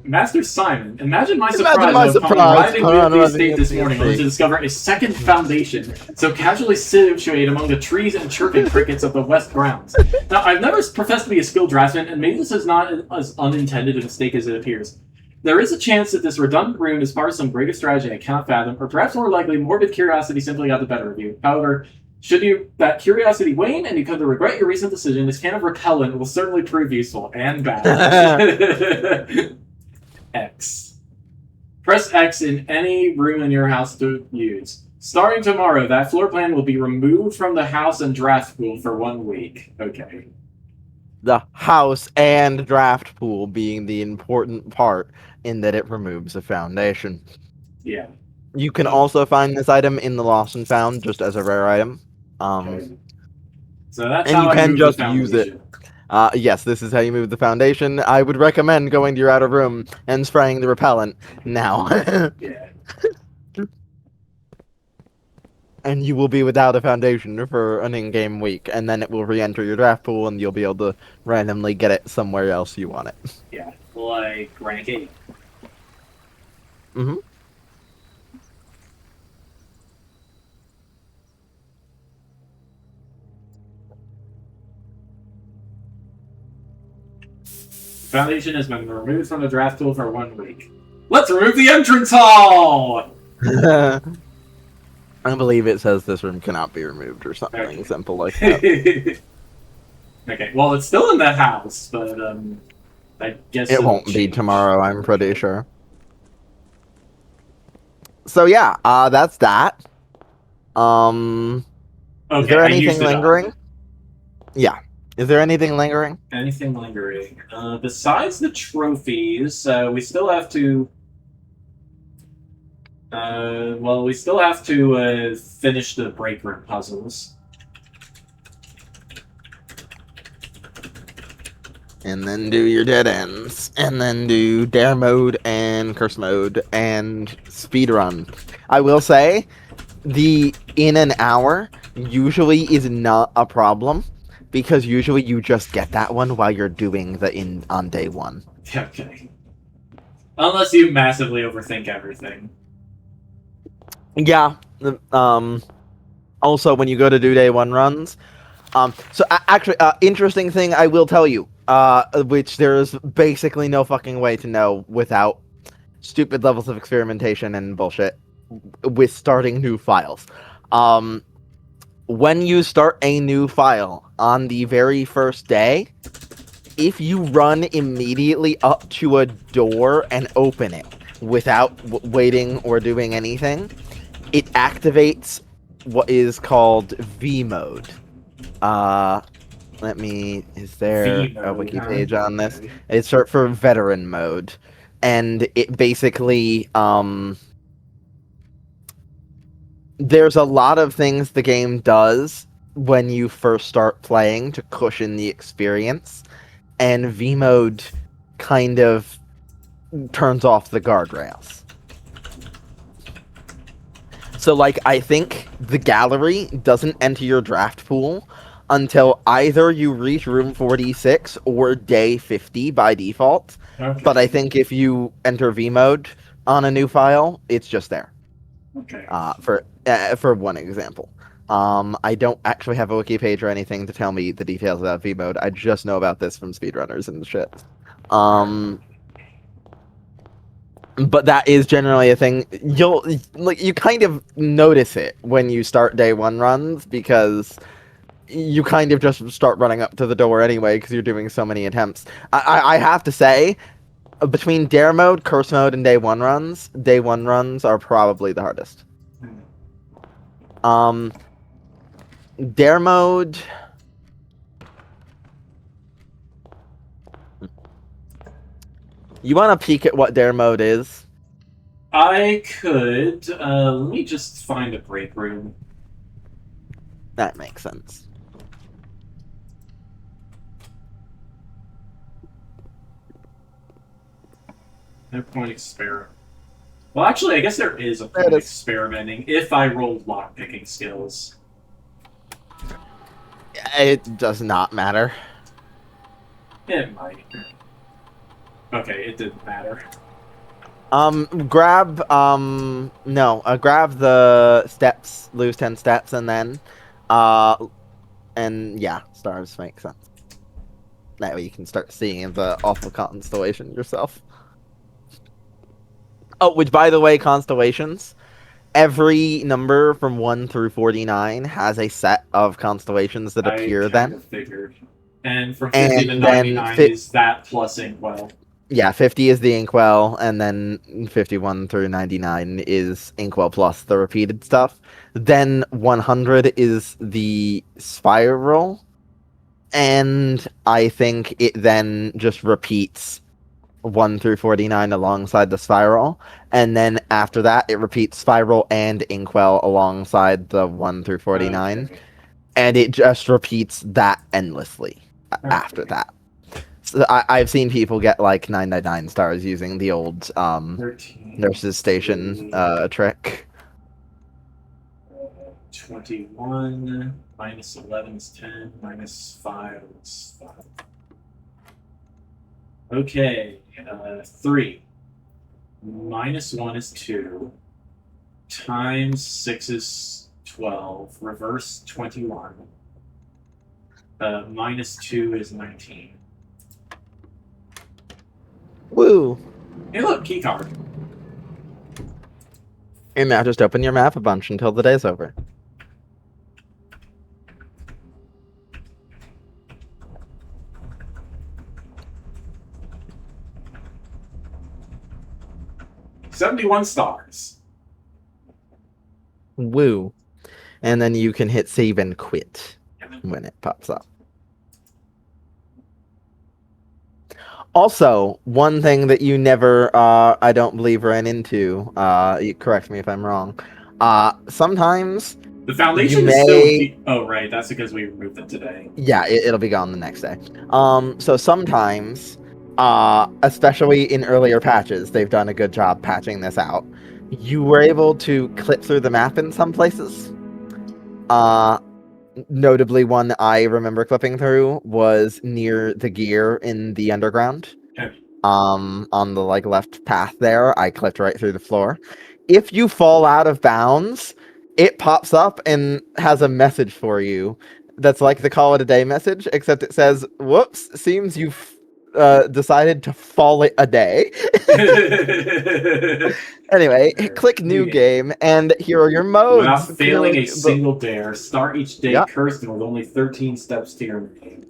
Master Simon, imagine my surprise upon arriving with the estate this morning only to discover a second foundation so casually situated among the trees and chirping crickets of the west grounds. Now, I've never professed to be a skilled draftsman, and maybe this is not as unintended a mistake as it appears. There is a chance that this redundant room is part of some greater strategy I cannot fathom, or perhaps more likely, morbid curiosity simply got the better of you. However, should that curiosity wane and you come to regret your recent decision, this can of repellent will certainly prove useful and bad. X. Press X in any room in your house to use. Starting tomorrow, that floor plan will be removed from the house and draft pool for 1 week. Okay. the house and draft pool being the important part in that it removes a foundation. Yeah. You can Oh, also find this item in the Lost and Found just as a rare item. okay. So that's And how you I can move the just use it. foundation. Yes, this is how you move the foundation. I would recommend going to your outer room and spraying the repellent now. Yeah. And you will be without a foundation for an in-game week, and then it will re-enter your draft pool, and you'll be able to randomly get it somewhere else you want it. Yeah. Like rank 8. hmm Foundation has been removed from the draft pool for 1 week. Let's remove the entrance hall! I believe it says this room cannot be removed or something Okay. simple like that. Okay, well, it's still in the house, but, I guess It it'll won't be change. tomorrow, I'm pretty sure. So yeah, that's that. Okay, Is there I anything used it up. lingering? Yeah. Is there anything lingering? Anything lingering? Besides the trophies, we still have to. We still have to finish the break room puzzles. And then do your dead ends. And then do dare mode and curse mode and speed run. I will say, the in an hour usually is not a problem. Because usually you just get that one while you're doing the in on day one. Okay. Unless you massively overthink everything. Yeah. Also, when you go to do day one runs, actually, interesting thing I will tell you, which there's basically no fucking way to know without stupid levels of experimentation and bullshit with starting new files. When you start a new file on the very first day, if you run immediately up to a door and open it without waiting or doing anything, it activates what is called V mode. Is there a wiki page on this? Okay. It's short for veteran mode. And it basically, there's a lot of things the game does when you first start playing to cushion the experience. And V mode kind of turns off the guardrails. So, like, I think the gallery doesn't enter your draft pool until either you reach room 46 or day 50 by default. Okay. But I think if you enter V mode on a new file, it's just there. Okay. For one example. I don't actually have a wiki page or anything to tell me the details about V mode. I just know about this from speedrunners and shit. But that is generally a thing. You kind of notice it when you start day one runs because you kind of just start running up to the door anyway because you're doing so many attempts. I have to say, between dare mode, curse mode, and day one runs are probably the hardest. Dare mode. You want to peek at what dare mode is? I could. Let me just find a break room. That makes sense. No point experiment. Well, actually, I guess there is a point experimenting if I roll lockpicking skills. It does not matter. It might. Okay, it didn't matter. Grab the steps, lose 10 steps, and then, and yeah, stars make sense. That way you can start seeing the awful constellation yourself. Oh, which, by the way, constellations, every number from 1 through 49 has a set of constellations that appear then. Figured. And from 50 to 99 is that plus Inkwell. Yeah, 50 is the Inkwell, and then 51 through 99 is Inkwell plus the repeated stuff. Then 100 is the Spiral, And I think it then just repeats 1 through 49 alongside the spiral, and then after that it repeats spiral and inkwell alongside the 1 through 49, Okay. and it just repeats that endlessly after Okay. that. So I've seen people get like 999 stars using the old 13. nurse's station trick. 21 minus 11 is 10, minus 5 is 5. Okay, 3 minus 1 is 2, times 6 is 12, reverse 21, minus 2 is 19. Woo! Hey, look, key card. And now just open your map a bunch until the day's over. $71 stars. Woo. And then you can hit save and quit when it pops up. Also, one thing that you never, I don't believe, ran into, you correct me if I'm wrong, sometimes... The foundation is still... Oh, right, that's because we removed it today. Yeah, it'll be gone the next day. So sometimes, especially in earlier patches, they've done a good job patching this out. You were able to clip through the map in some places. Notably, one I remember clipping through was near the gear in the underground. Okay. On the like left path there, I clipped right through the floor. If you fall out of bounds, it pops up and has a message for you that's like the call it a day message, except it says, "Whoops, seems you've decided to fall it a day." Anyway, click new game, and here are your modes. Without failing a single dare, start each day cursed and with only 13 steps to your name.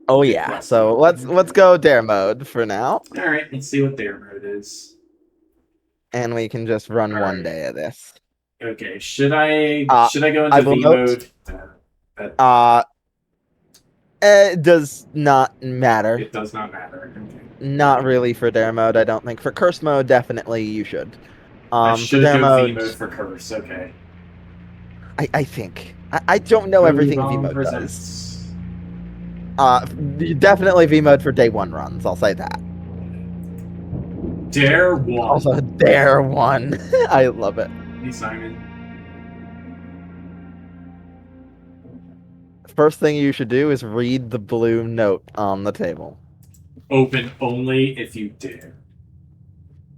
Oh yeah, so let's go dare mode for now. All right, let's see what dare mode is. And we can just run one day of this. Okay, should I go into V mode? It does not matter. It does not matter. Okay. Not really for dare mode, I don't think. For curse mode, definitely you should. I should go V mode for curse. Okay. I think. I don't know everything V mode does. Definitely V mode for day 1 runs. I'll say that. Dare 1. Also, dare 1. I love it. Hey, Simon. First thing you should do is read the blue note on the table. Open only if you dare.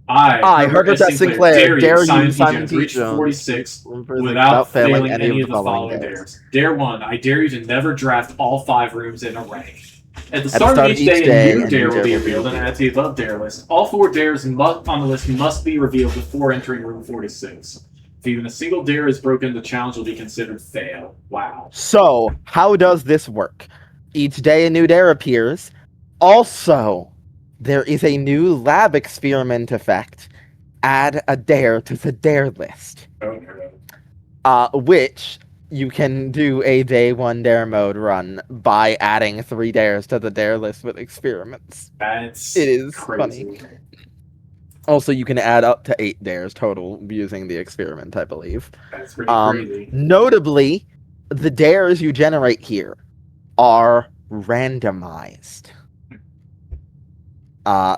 I Herbert S. Sinclair, dare you, Simon P. reach 46 without failing any of the following dares. Dare 1, I dare you to never draft all 5 rooms in a rank. At the start of each day, a new dare will be revealed and add to the above dare list. All 4 dares on the list must be revealed before entering room 46. If even a single dare is broken, the challenge will be considered fail. Wow. So, how does this work? Each day a new dare appears. Also, there is a new lab experiment effect. Add a dare to the dare list. Okay. Which you can do a day 1 dare mode run by adding 3 dares to the dare list with experiments. It is crazy. Funny. Also, you can add up to 8 dares total using the experiment, I believe. That's pretty crazy. Notably, the dares you generate here are randomized.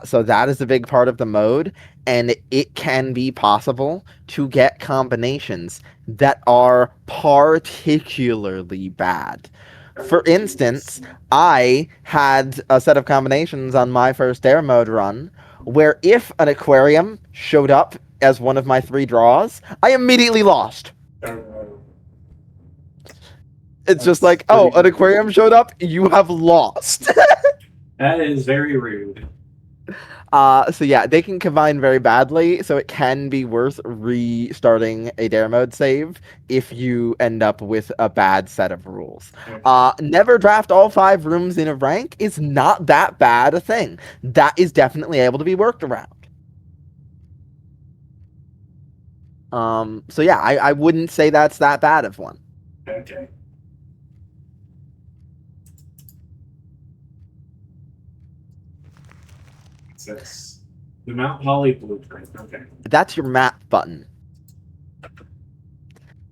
So that is a big part of the mode, and it can be possible to get combinations that are particularly bad. For instance, I had a set of combinations on my first dare mode run where if an aquarium showed up as one of my 3 draws, I immediately lost. It's just like, oh, an aquarium showed up, you have lost. That is very rude. So yeah, they can combine very badly, so it can be worth restarting a dare mode save if you end up with a bad set of rules. Never draft all 5 rooms in a rank is not that bad a thing. That is definitely able to be worked around. So yeah, I wouldn't say that's that bad of one. Okay. this? The Mount Holly blueprint. Okay. That's your map button.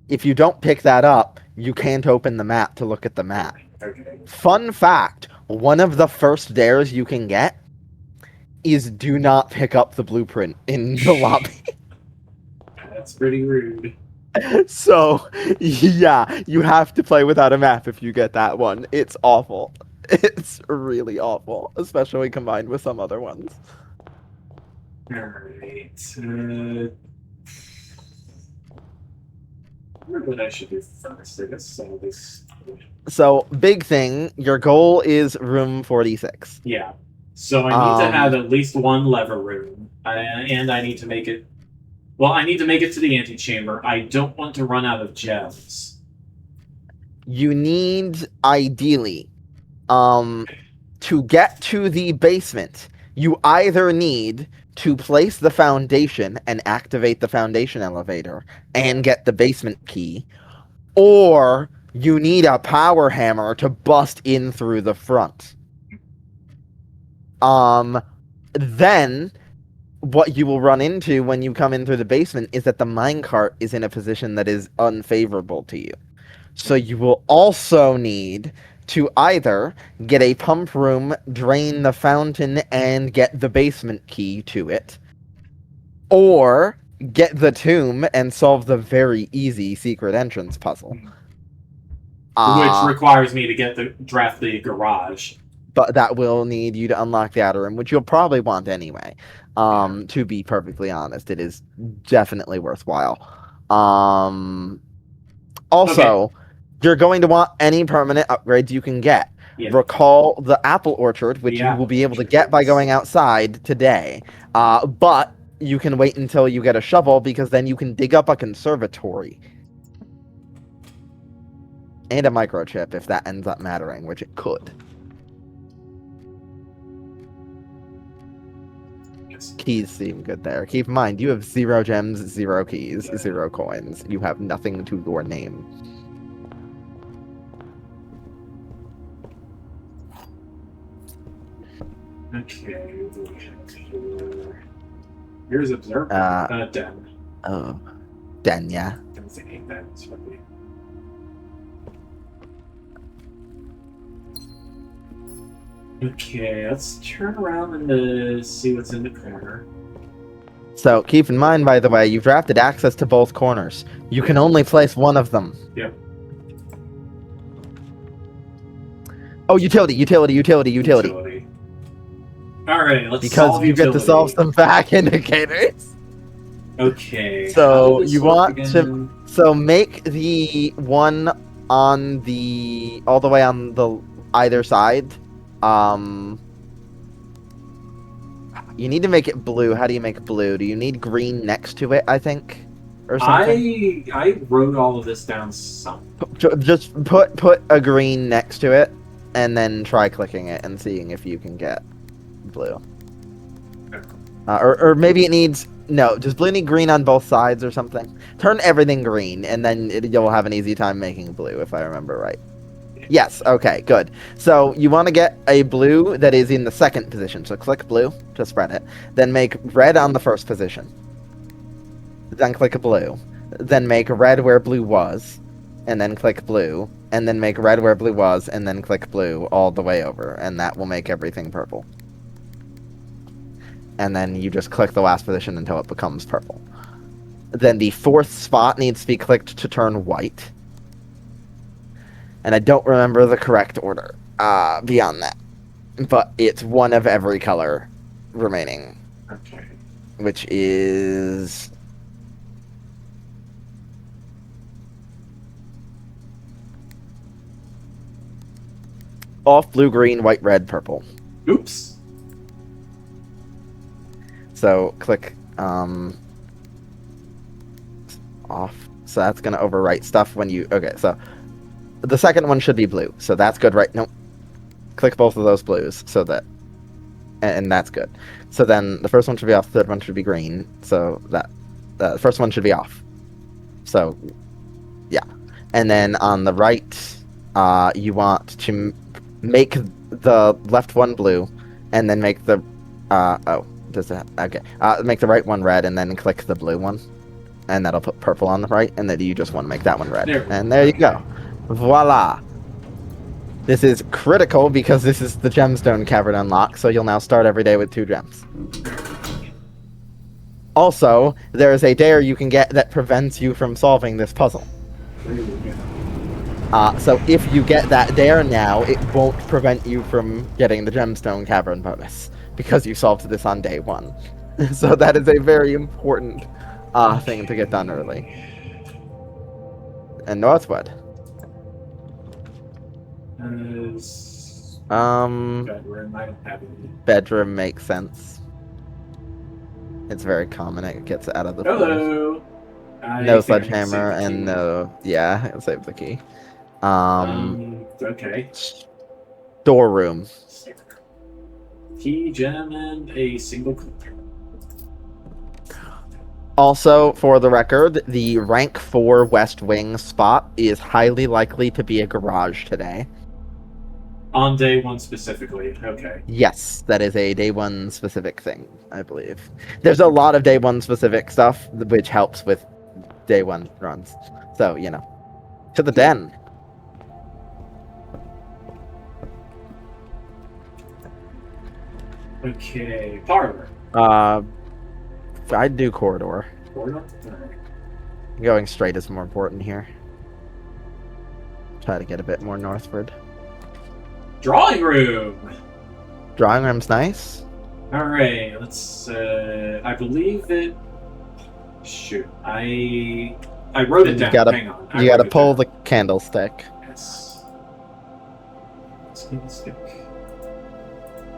If you don't pick that up, you can't open the map to look at the map. Okay. Fun fact, one of the first dares you can get is do not pick up the blueprint in the lobby. That's pretty rude. So, yeah, you have to play without a map if you get that one. It's awful. It's really awful, especially combined with some other ones. Alright. What I should do first, I guess sell this. So, big thing, your goal is room 46. Yeah. So I need to have at least one lever room, and I need to make it. Well, I need to make it to the antechamber. I don't want to run out of gems. You need, ideally, to get to the basement, you either need to place the foundation and activate the foundation elevator and get the basement key, or you need a power hammer to bust in through the front. Then what you will run into when you come in through the basement is that the minecart is in a position that is unfavorable to you. So you will also need to either get a pump room, drain the fountain, and get the basement key to it, or get the tomb and solve the very easy secret entrance puzzle. Which requires me to draft the garage. But that will need you to unlock the outer room, which you'll probably want anyway. To be perfectly honest, it is definitely worthwhile. Also, you're going to want any permanent upgrades you can get. Yeah. Recall the apple orchard, which you will be able to get by going outside today. But you can wait until you get a shovel, because then you can dig up a conservatory. And a microchip, if that ends up mattering, which it could. Keys seem good there. Keep in mind, you have 0 gems, 0 keys, 0 coins. You have nothing to your name. Okay. Here's observer. Den. Oh. Den, yeah. I'm thinking that's what we... Okay, let's turn around and see what's in the corner. So, keep in mind, by the way, you've drafted access to both corners. You can only place one of them. Yep. Oh, utility. Alright, let's because solve you utility. get to solve some back indicators. Okay. So, you want to... So, make the one on the... all the way on the either side... you need to make it blue. How do you make blue? Do you need green next to it, I think? Or something? I wrote all of this down some. Just put a green next to it, and then try clicking it and seeing if you can get blue. Or maybe it needs... No, does blue need green on both sides or something? Turn everything green, and then you'll have an easy time making blue, if I remember right. Yes, okay, good. So you want to get a blue that is in the second position. So click blue to spread it. Then make red on the first position. Then click blue. Then make red where blue was. And then click blue. And then make red where blue was. And then click blue all the way over. And that will make everything purple. And then you just click the last position until it becomes purple. Then the fourth spot needs to be clicked to turn white. And I don't remember the correct order beyond that. But it's one of every color remaining. Okay. Which is... off, blue, green, white, red, purple. Oops. So click off. So that's going to overwrite stuff when you... Okay, so... The second one should be blue, so that's good, right? Nope. Click both of those blues, so that... And that's good. So then the first one should be off, the third one should be green, so that... The first one should be off. So, yeah. And then on the right, you want to make the left one blue, and then make the Oh, does that? Okay. Make the right one red, and then click the blue one, and that'll put purple on the right, and then you just want to make that one red. And there you go. Voila. This is critical because this is the gemstone cavern unlock, so you'll now start every day with 2 gems. Also, there is a dare you can get that prevents you from solving this puzzle. So if you get that dare now, it won't prevent you from getting the gemstone cavern bonus, because you solved this on day 1. So that is a very important thing to get done early. And Northwood. Bedroom. I don't have any. Bedroom makes sense. It's very common. It gets out of the Hello. No sledgehammer and no. Yeah, I'll save the key. Okay. Storeroom. Key, gem, and a single cooler. Also, for the record, the rank 4 West Wing spot is highly likely to be a garage today. On day 1 specifically, okay. Yes, that is a day 1 specific thing, I believe. There's a lot of day 1 specific stuff, which helps with day 1 runs. So, you know. To the den. Okay, parlor. I'd do corridor. Corridor? Alright. Going straight is more important here. Try to get a bit more northward. Drawing room! Drawing room's nice. Alright, let's, I believe it... Shoot, I wrote it down. Hang on. You gotta pull the candlestick. Yes. Candlestick.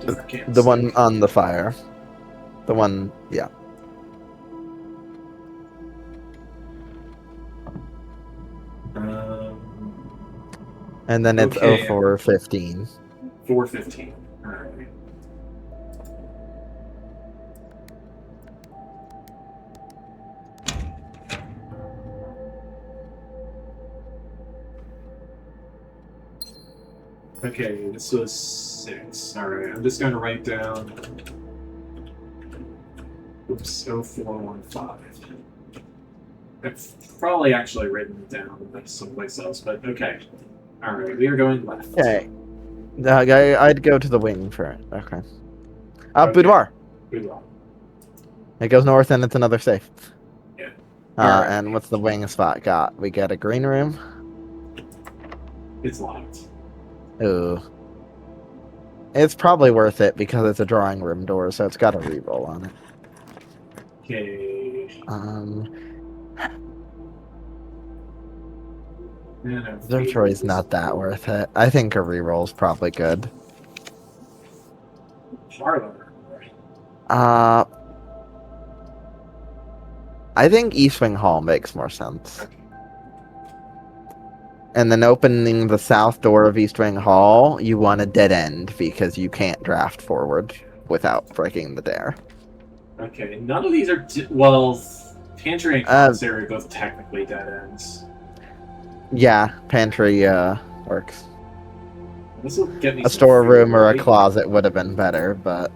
Different candlestick. The one on the fire. The one, yeah. And then it's okay. 0415. 415. Alright. Okay, this was 6. Alright, I'm just going to write down... Oops, 0415. I've probably actually written it down someplace else, but okay. Alright, we are going left. Okay. I'd go to the wing for it. Okay. Okay. Boudoir. Boudoir. It goes north and it's another safe. Yeah. Alright. And what's the wing spot got? We got a green room. It's locked. Ooh. It's probably worth it because it's a drawing room door, so it's got a reroll on it. Okay. Observatory's not that worth it. I think a reroll's probably good. Parlor. I think East Wing Hall makes more sense. And then opening the south door of East Wing Hall, you want a dead end because you can't draft forward without breaking the dare. Okay, none of these are... well, Pantry and Commissary are both technically dead ends. Yeah, pantry works. This will get me a storeroom or a closet would have been better, but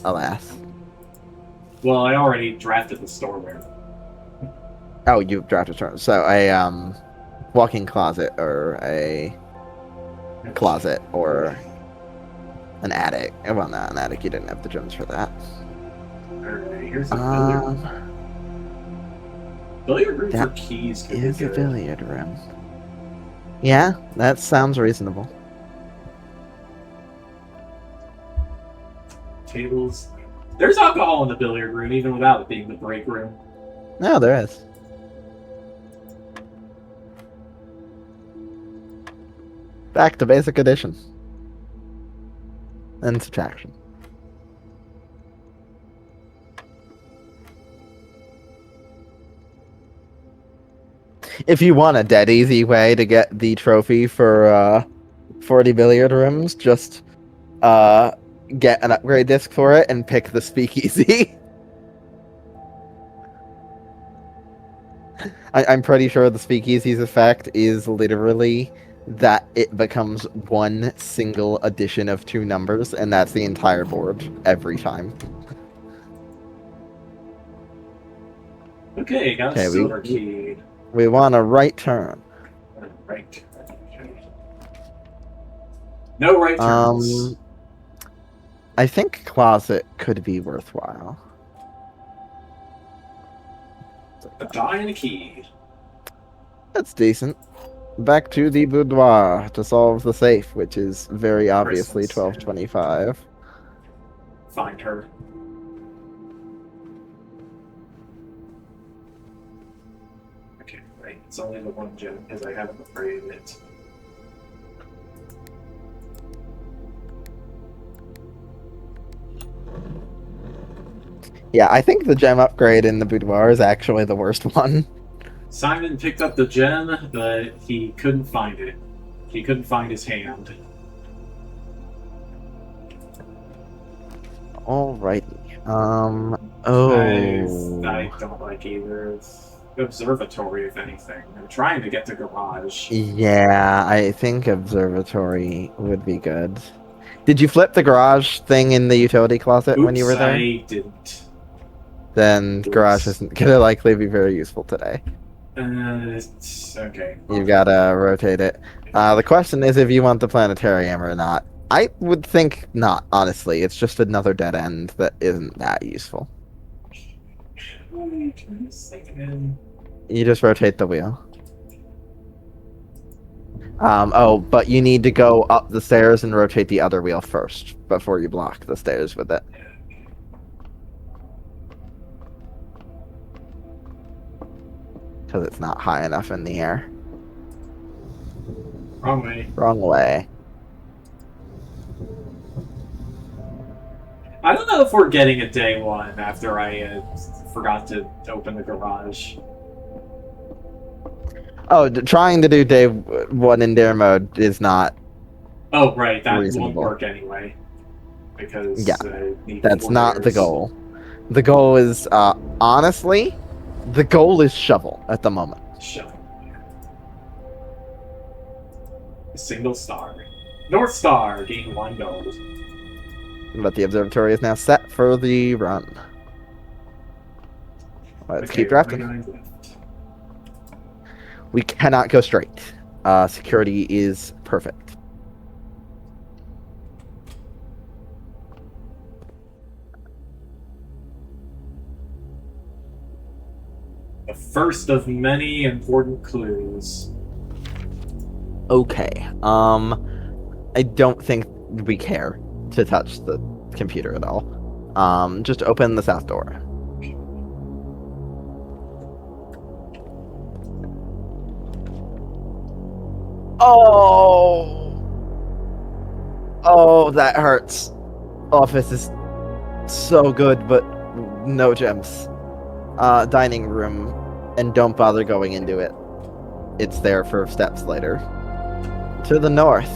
alas. Well, I already drafted the storeroom. Oh, you drafted storeroom. So a walk-in closet or a closet or an attic. Well, not an attic. You didn't have the gems for that. Alright, here's a billiard room. Billiard room for keys could is be a good. billiard room. Yeah, that sounds reasonable. Tables. There's alcohol in the billiard room, even without it being the break room. No, there is. Back to basic addition. And subtraction. If you want a dead easy way to get the trophy for 40 billiard rooms, just get an upgrade disc for it and pick the speakeasy. I'm pretty sure the speakeasy's effect is literally that it becomes one single addition of two numbers, and that's the entire board every time. Okay, got a Okay, silver key. we want a right turn. Right. No right turns. I think closet could be worthwhile. A die and a key. That's decent. Back to the boudoir to solve the safe, which is very obviously Christmas. 1225. Find her. Okay, right. It's only the one gem because I haven't upgraded it. Yeah, I think the gem upgrade in the boudoir is actually the worst one. Simon picked up the gem, but he couldn't find it. He couldn't find his hand. Alrighty. I don't like either. Observatory, if anything. I'm trying to get to garage. Yeah, I think observatory would be good. Did you flip the garage thing in the utility closet when you were there? I didn't. Then garage isn't gonna likely be very useful today. Okay. You've gotta rotate it. The question is if you want the planetarium or not. I would think not, honestly. It's just another dead end that isn't that useful. You just rotate the wheel. Oh, but you need to go up the stairs and rotate the other wheel first before you block the stairs with it. Because it's not high enough in the air. Wrong way. Wrong way. I don't know if we're getting a day one after I forgot to open the garage. Oh, trying to do day one in dare mode is not. Oh, right. That reasonable. won't work anyway. Because Yeah, I need that's 4 not the layers. goal. The goal is, honestly, the goal is shovel at the moment. Shut up. A single star. North Star, gain 1 gold. But the observatory is now set for the run. Let's Okay, keep where am I drafting. going left? We cannot go straight. Security is perfect. The first of many important clues. Okay. I don't think we care to touch the computer at all. Just open the south door. Oh! Oh, that hurts. Office is so good, but no gems. Dining room, and don't bother going into it. It's there for steps later. To the north.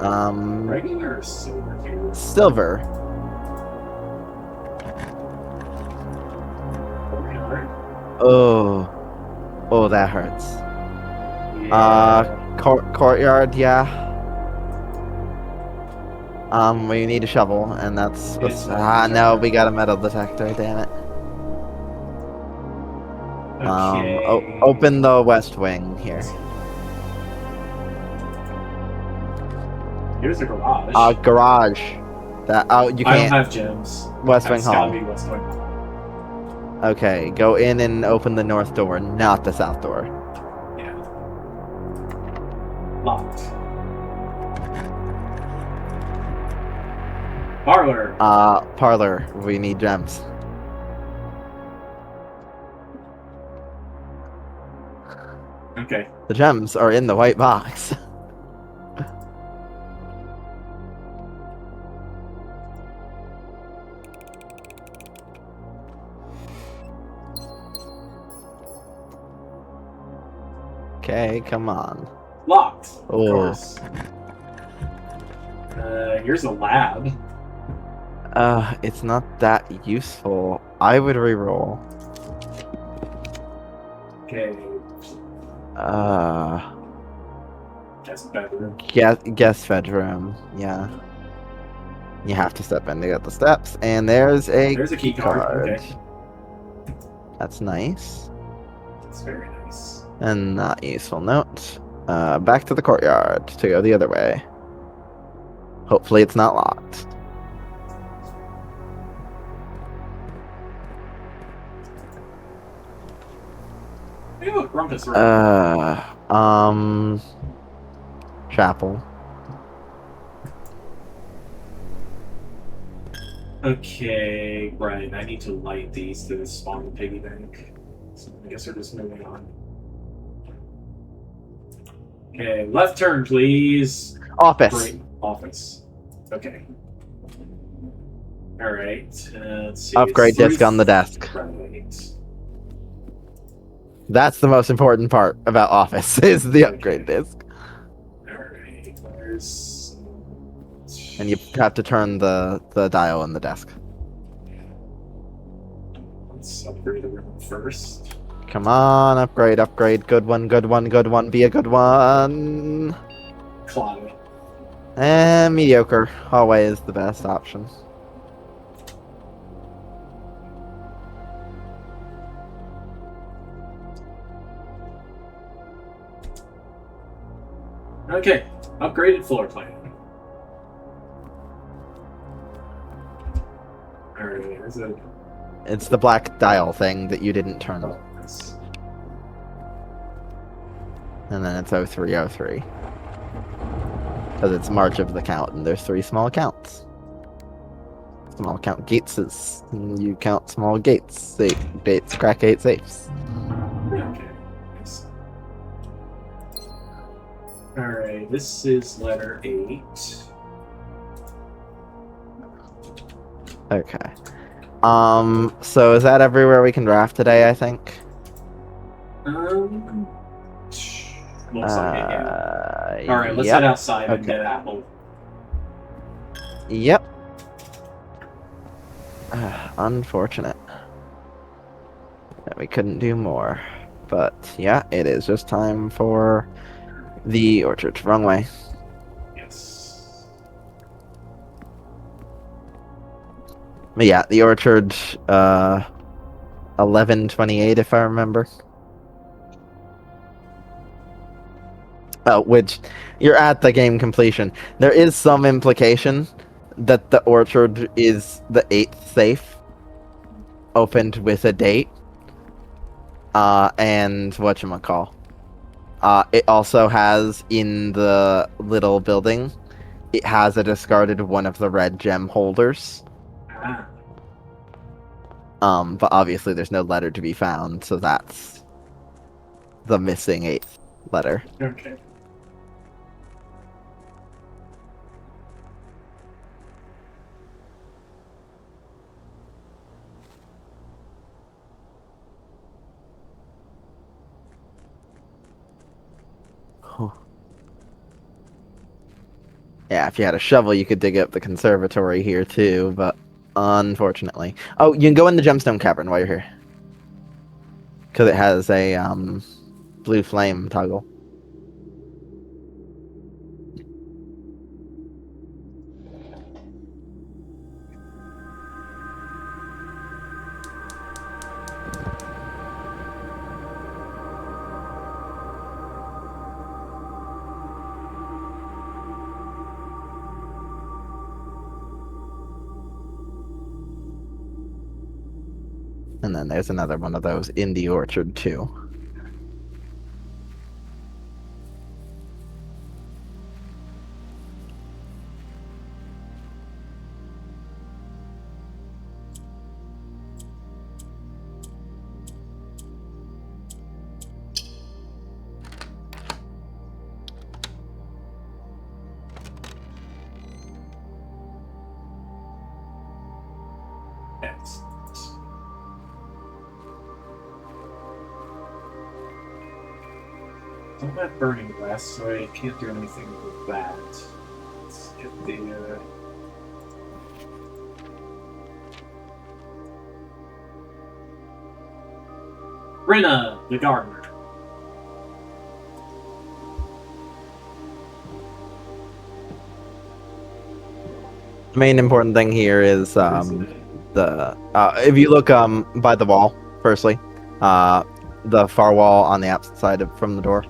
Regular or silver here? Silver. Oh. Oh, that hurts. Yeah. Courtyard, yeah. We need a shovel, and that's no, we got a metal detector, damn it. Okay. Open the west wing here. Here's the garage. Garage. That you I don't can't. have gems. West wing That's gotta hall. be West Wing Hall. Okay, go in and open the north door, not the south door. Yeah. Locked. Parlor. Parlor. We need gems. Okay. The gems are in the white box. Okay, come on. Locked. Of Oh. course. Here's a lab. It's not that useful. I would reroll. Okay. Guest bedroom. Guest bedroom. Yeah. You have to step in to get the steps, and there's a key card. Okay. That's nice. That's very nice. And not useful note. Back to the courtyard to go the other way. Hopefully it's not locked. Hey, look, Rumpus. Chapel. Okay, right. I need to light these to spawn the piggy bank. So I guess we're just moving on. Okay, left turn, please. Office. Great. Office. Okay. Alright, let's see. Upgrade disc on the desk. Right. That's the most important part about Office, is the upgrade disc. Alright, where's... And you have to turn the dial in the desk. Let's upgrade the room first. Come on, upgrade. Good one. Be a good one. Climb. And mediocre. Always the best option. Okay, upgraded floor plan. Alright, there's a... It's the black dial thing that you didn't turn. Nice. And then it's 0303. Because it's March of the Count, and there's 3 small counts. Small count gates is you count small gates. Gates crack 8 safes. Okay, nice. Alright, this is letter 8. Okay. So is that everywhere we can draft today, I think? Looks like it, yeah. Alright, let's yep. head outside and Okay. get Apple. Yep. Unfortunate that we couldn't do more. But yeah, it is just time for the orchard. Wrong way. Yes. But yeah, the orchard 1128 if I remember. Which you're at the game completion. There is some implication that the orchard is the 8th safe opened with a date. And whatchamacall. It also has in the little building, it has a discarded one of the red gem holders. Ah. But obviously there's no letter to be found, so that's the missing 8th letter. Okay. Yeah, if you had a shovel, you could dig up the conservatory here too, but unfortunately. Oh, you can go in the gemstone cavern while you're here. Because it has a blue flame toggle. And then there's another one of those in the orchard too. Yes. Don't have burning glass, so I can't do anything with that. Let's get the Rinna, the gardener. main important thing here is if you look by the wall, firstly, the far wall on the outside from the door,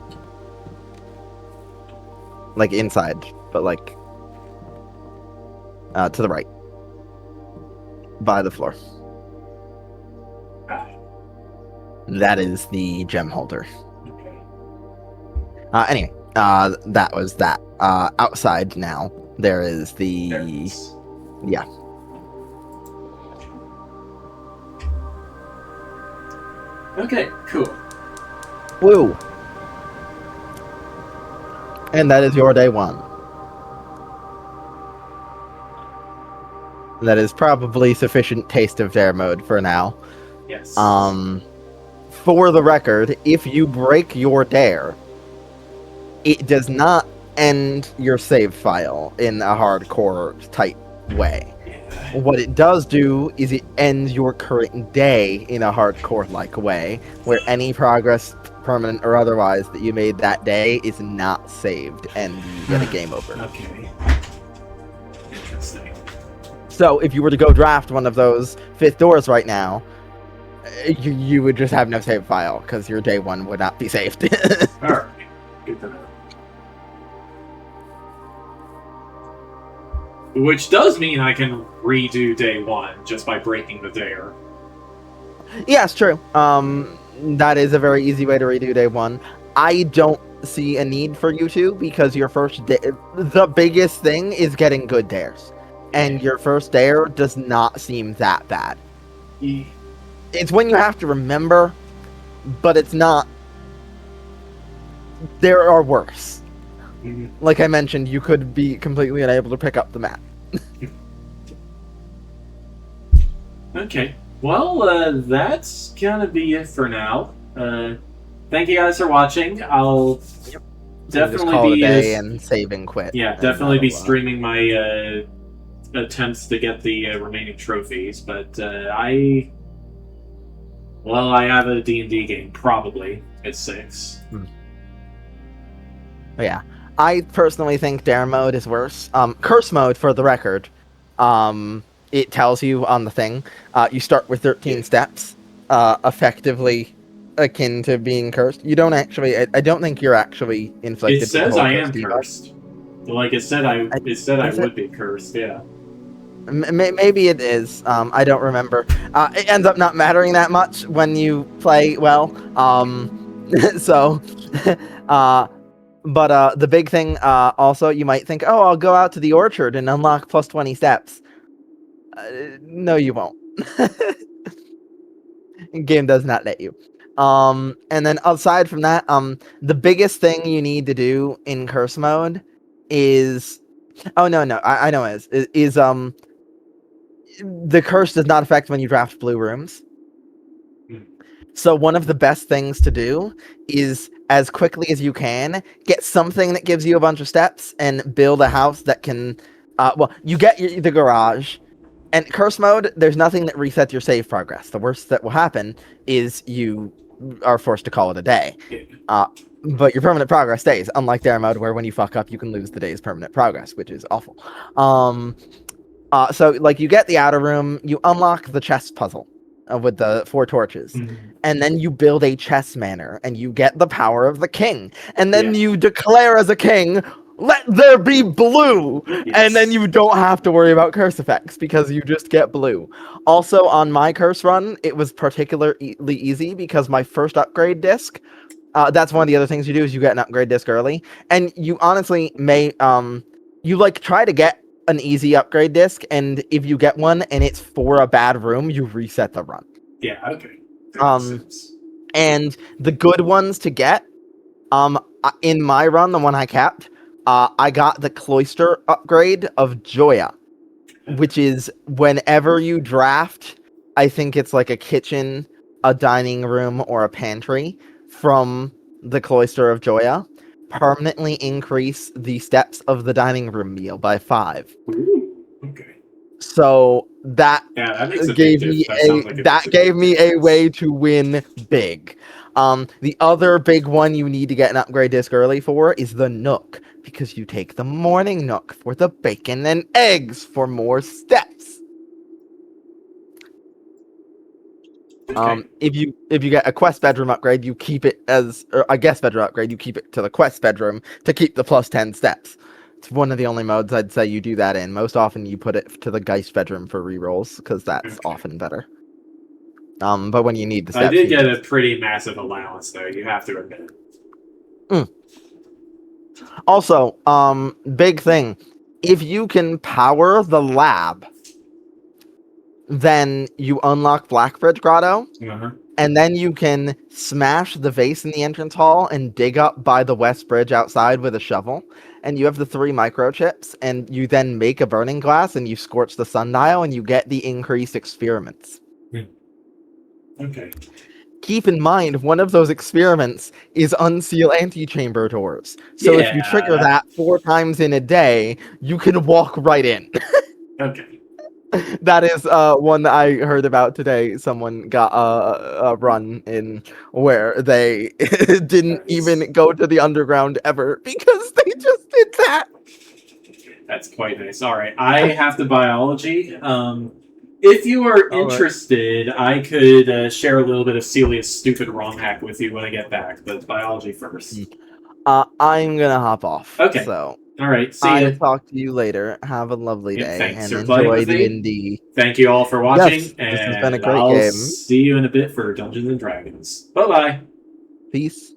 like inside, but like to the right, by the floor. That is the gem holder. Okay. Anyway, that was that. Outside now, there is the... There it is. Yeah. Okay, cool. Woo! And that is your day one. That is probably sufficient taste of dare mode for now. Yes. For the record, if you break your dare, it does not end your save file in a hardcore type way. Yeah. What it does do is it ends your current day in a hardcore-like way, where any progress, permanent or otherwise, that you made that day is not saved, and you get a game over. Okay. Interesting. So, if you were to go draft one of those fifth doors right now, you would just have no save file, because your day one would not be saved. Alright. Good to know. Which does mean I can redo day one just by breaking the dare. Yes, true. That is a very easy way to redo day one. I don't see a need for you to, because your first day, the biggest thing is getting good dares. And your first dare does not seem that bad. Yeah. It's when you have to remember, but it's not. There are worse. Mhm. Like I mentioned, you could be completely unable to pick up the map. Okay. Well, that's gonna be it for now. Thank you guys for watching. I'll Just definitely call it a be day and save and quit. yeah, and definitely be that'll, streaming my attempts to get the remaining trophies. But I have a D&D game probably at 6. But yeah, I personally think dare mode is worse. Curse mode, for the record, it tells you on the thing. You start with 13 steps, effectively akin to being cursed. You don't actually. I don't think you're actually inflicted. It with the says whole I am curse debuff. cursed. Like it said, I is would it? be cursed. Yeah. Maybe it is. I don't remember. It ends up not mattering that much when you play well. So, but the big thing, also, you might think, oh, I'll go out to the orchard and unlock plus 20 steps. No, you won't. Game does not let you. And then aside from that, the biggest thing you need to do in curse mode is, oh no, I know it is the curse does not affect when you draft blue rooms. So one of the best things to do is, as quickly as you can, get something that gives you a bunch of steps and build a house that can, you get the garage. And curse mode, there's nothing that resets your save progress. The worst that will happen is you are forced to call it a day. But your permanent progress stays, unlike dare mode, where when you fuck up, you can lose the day's permanent progress, which is awful. So, like, you get the outer room, you unlock the chest puzzle with the 4 torches, and then you build a chess manor, and you get the power of the king, and then you declare as a king, let there be blue, and then you don't have to worry about curse effects, because you just get blue. Also, on my curse run, it was particularly easy, because my first upgrade disc, that's one of the other things you do, is you get an upgrade disc early, and you honestly may, you, like, try to get an easy upgrade disc, and if you get one and it's for a bad room, you reset the run. Yeah, okay. That makes sense. And the good ones to get, in my run, the one I capped, I got the cloister upgrade of Joya, which is whenever you draft, I think it's like a kitchen, a dining room, or a pantry from the cloister of Joya, permanently increase the steps of the dining room meal by 5. Ooh, okay. So that gave me a way to win big. The other big one you need to get an upgrade disc early for is the Nook. because you take the morning nook for the bacon and eggs for more steps. Okay. If you get a quest bedroom upgrade, you keep it as, or a guest bedroom upgrade, you keep it to the quest bedroom to keep the plus 10 steps. It's one of the only modes I'd say you do that in. Most often you put it to the Geist bedroom for rerolls, because that's Okay. often better. But when you need the steps, I did you get use- a pretty massive allowance, though. You have to admit it. Also, big thing, if you can power the lab, then you unlock Blackbridge Grotto, Uh-huh. and then you can smash the vase in the entrance hall and dig up by the west bridge outside with a shovel. And you have the 3 microchips, and you then make a burning glass and you scorch the sundial and you get the increased experiments. Okay. Keep in mind, one of those experiments is unseal antechamber doors. So if you Yeah, trigger that 4 times in a day, you can walk right in. Okay. That is one that I heard about today. Someone got a run in where they didn't even go to the underground ever because they just did that. That's quite nice. All right, I have to biology. If you are All right. interested, I could share a little bit of Celia's stupid ROM hack with you when I get back, but biology first. I'm gonna hop off. Okay. So All right, see I'll ya. talk to you later. Have a lovely Yep, day thanks and for playing enjoy with me. D&D. Thank you all for watching, Yes, and this has been a great I'll game. see you in a bit for Dungeons and Dragons. Bye-bye. Peace.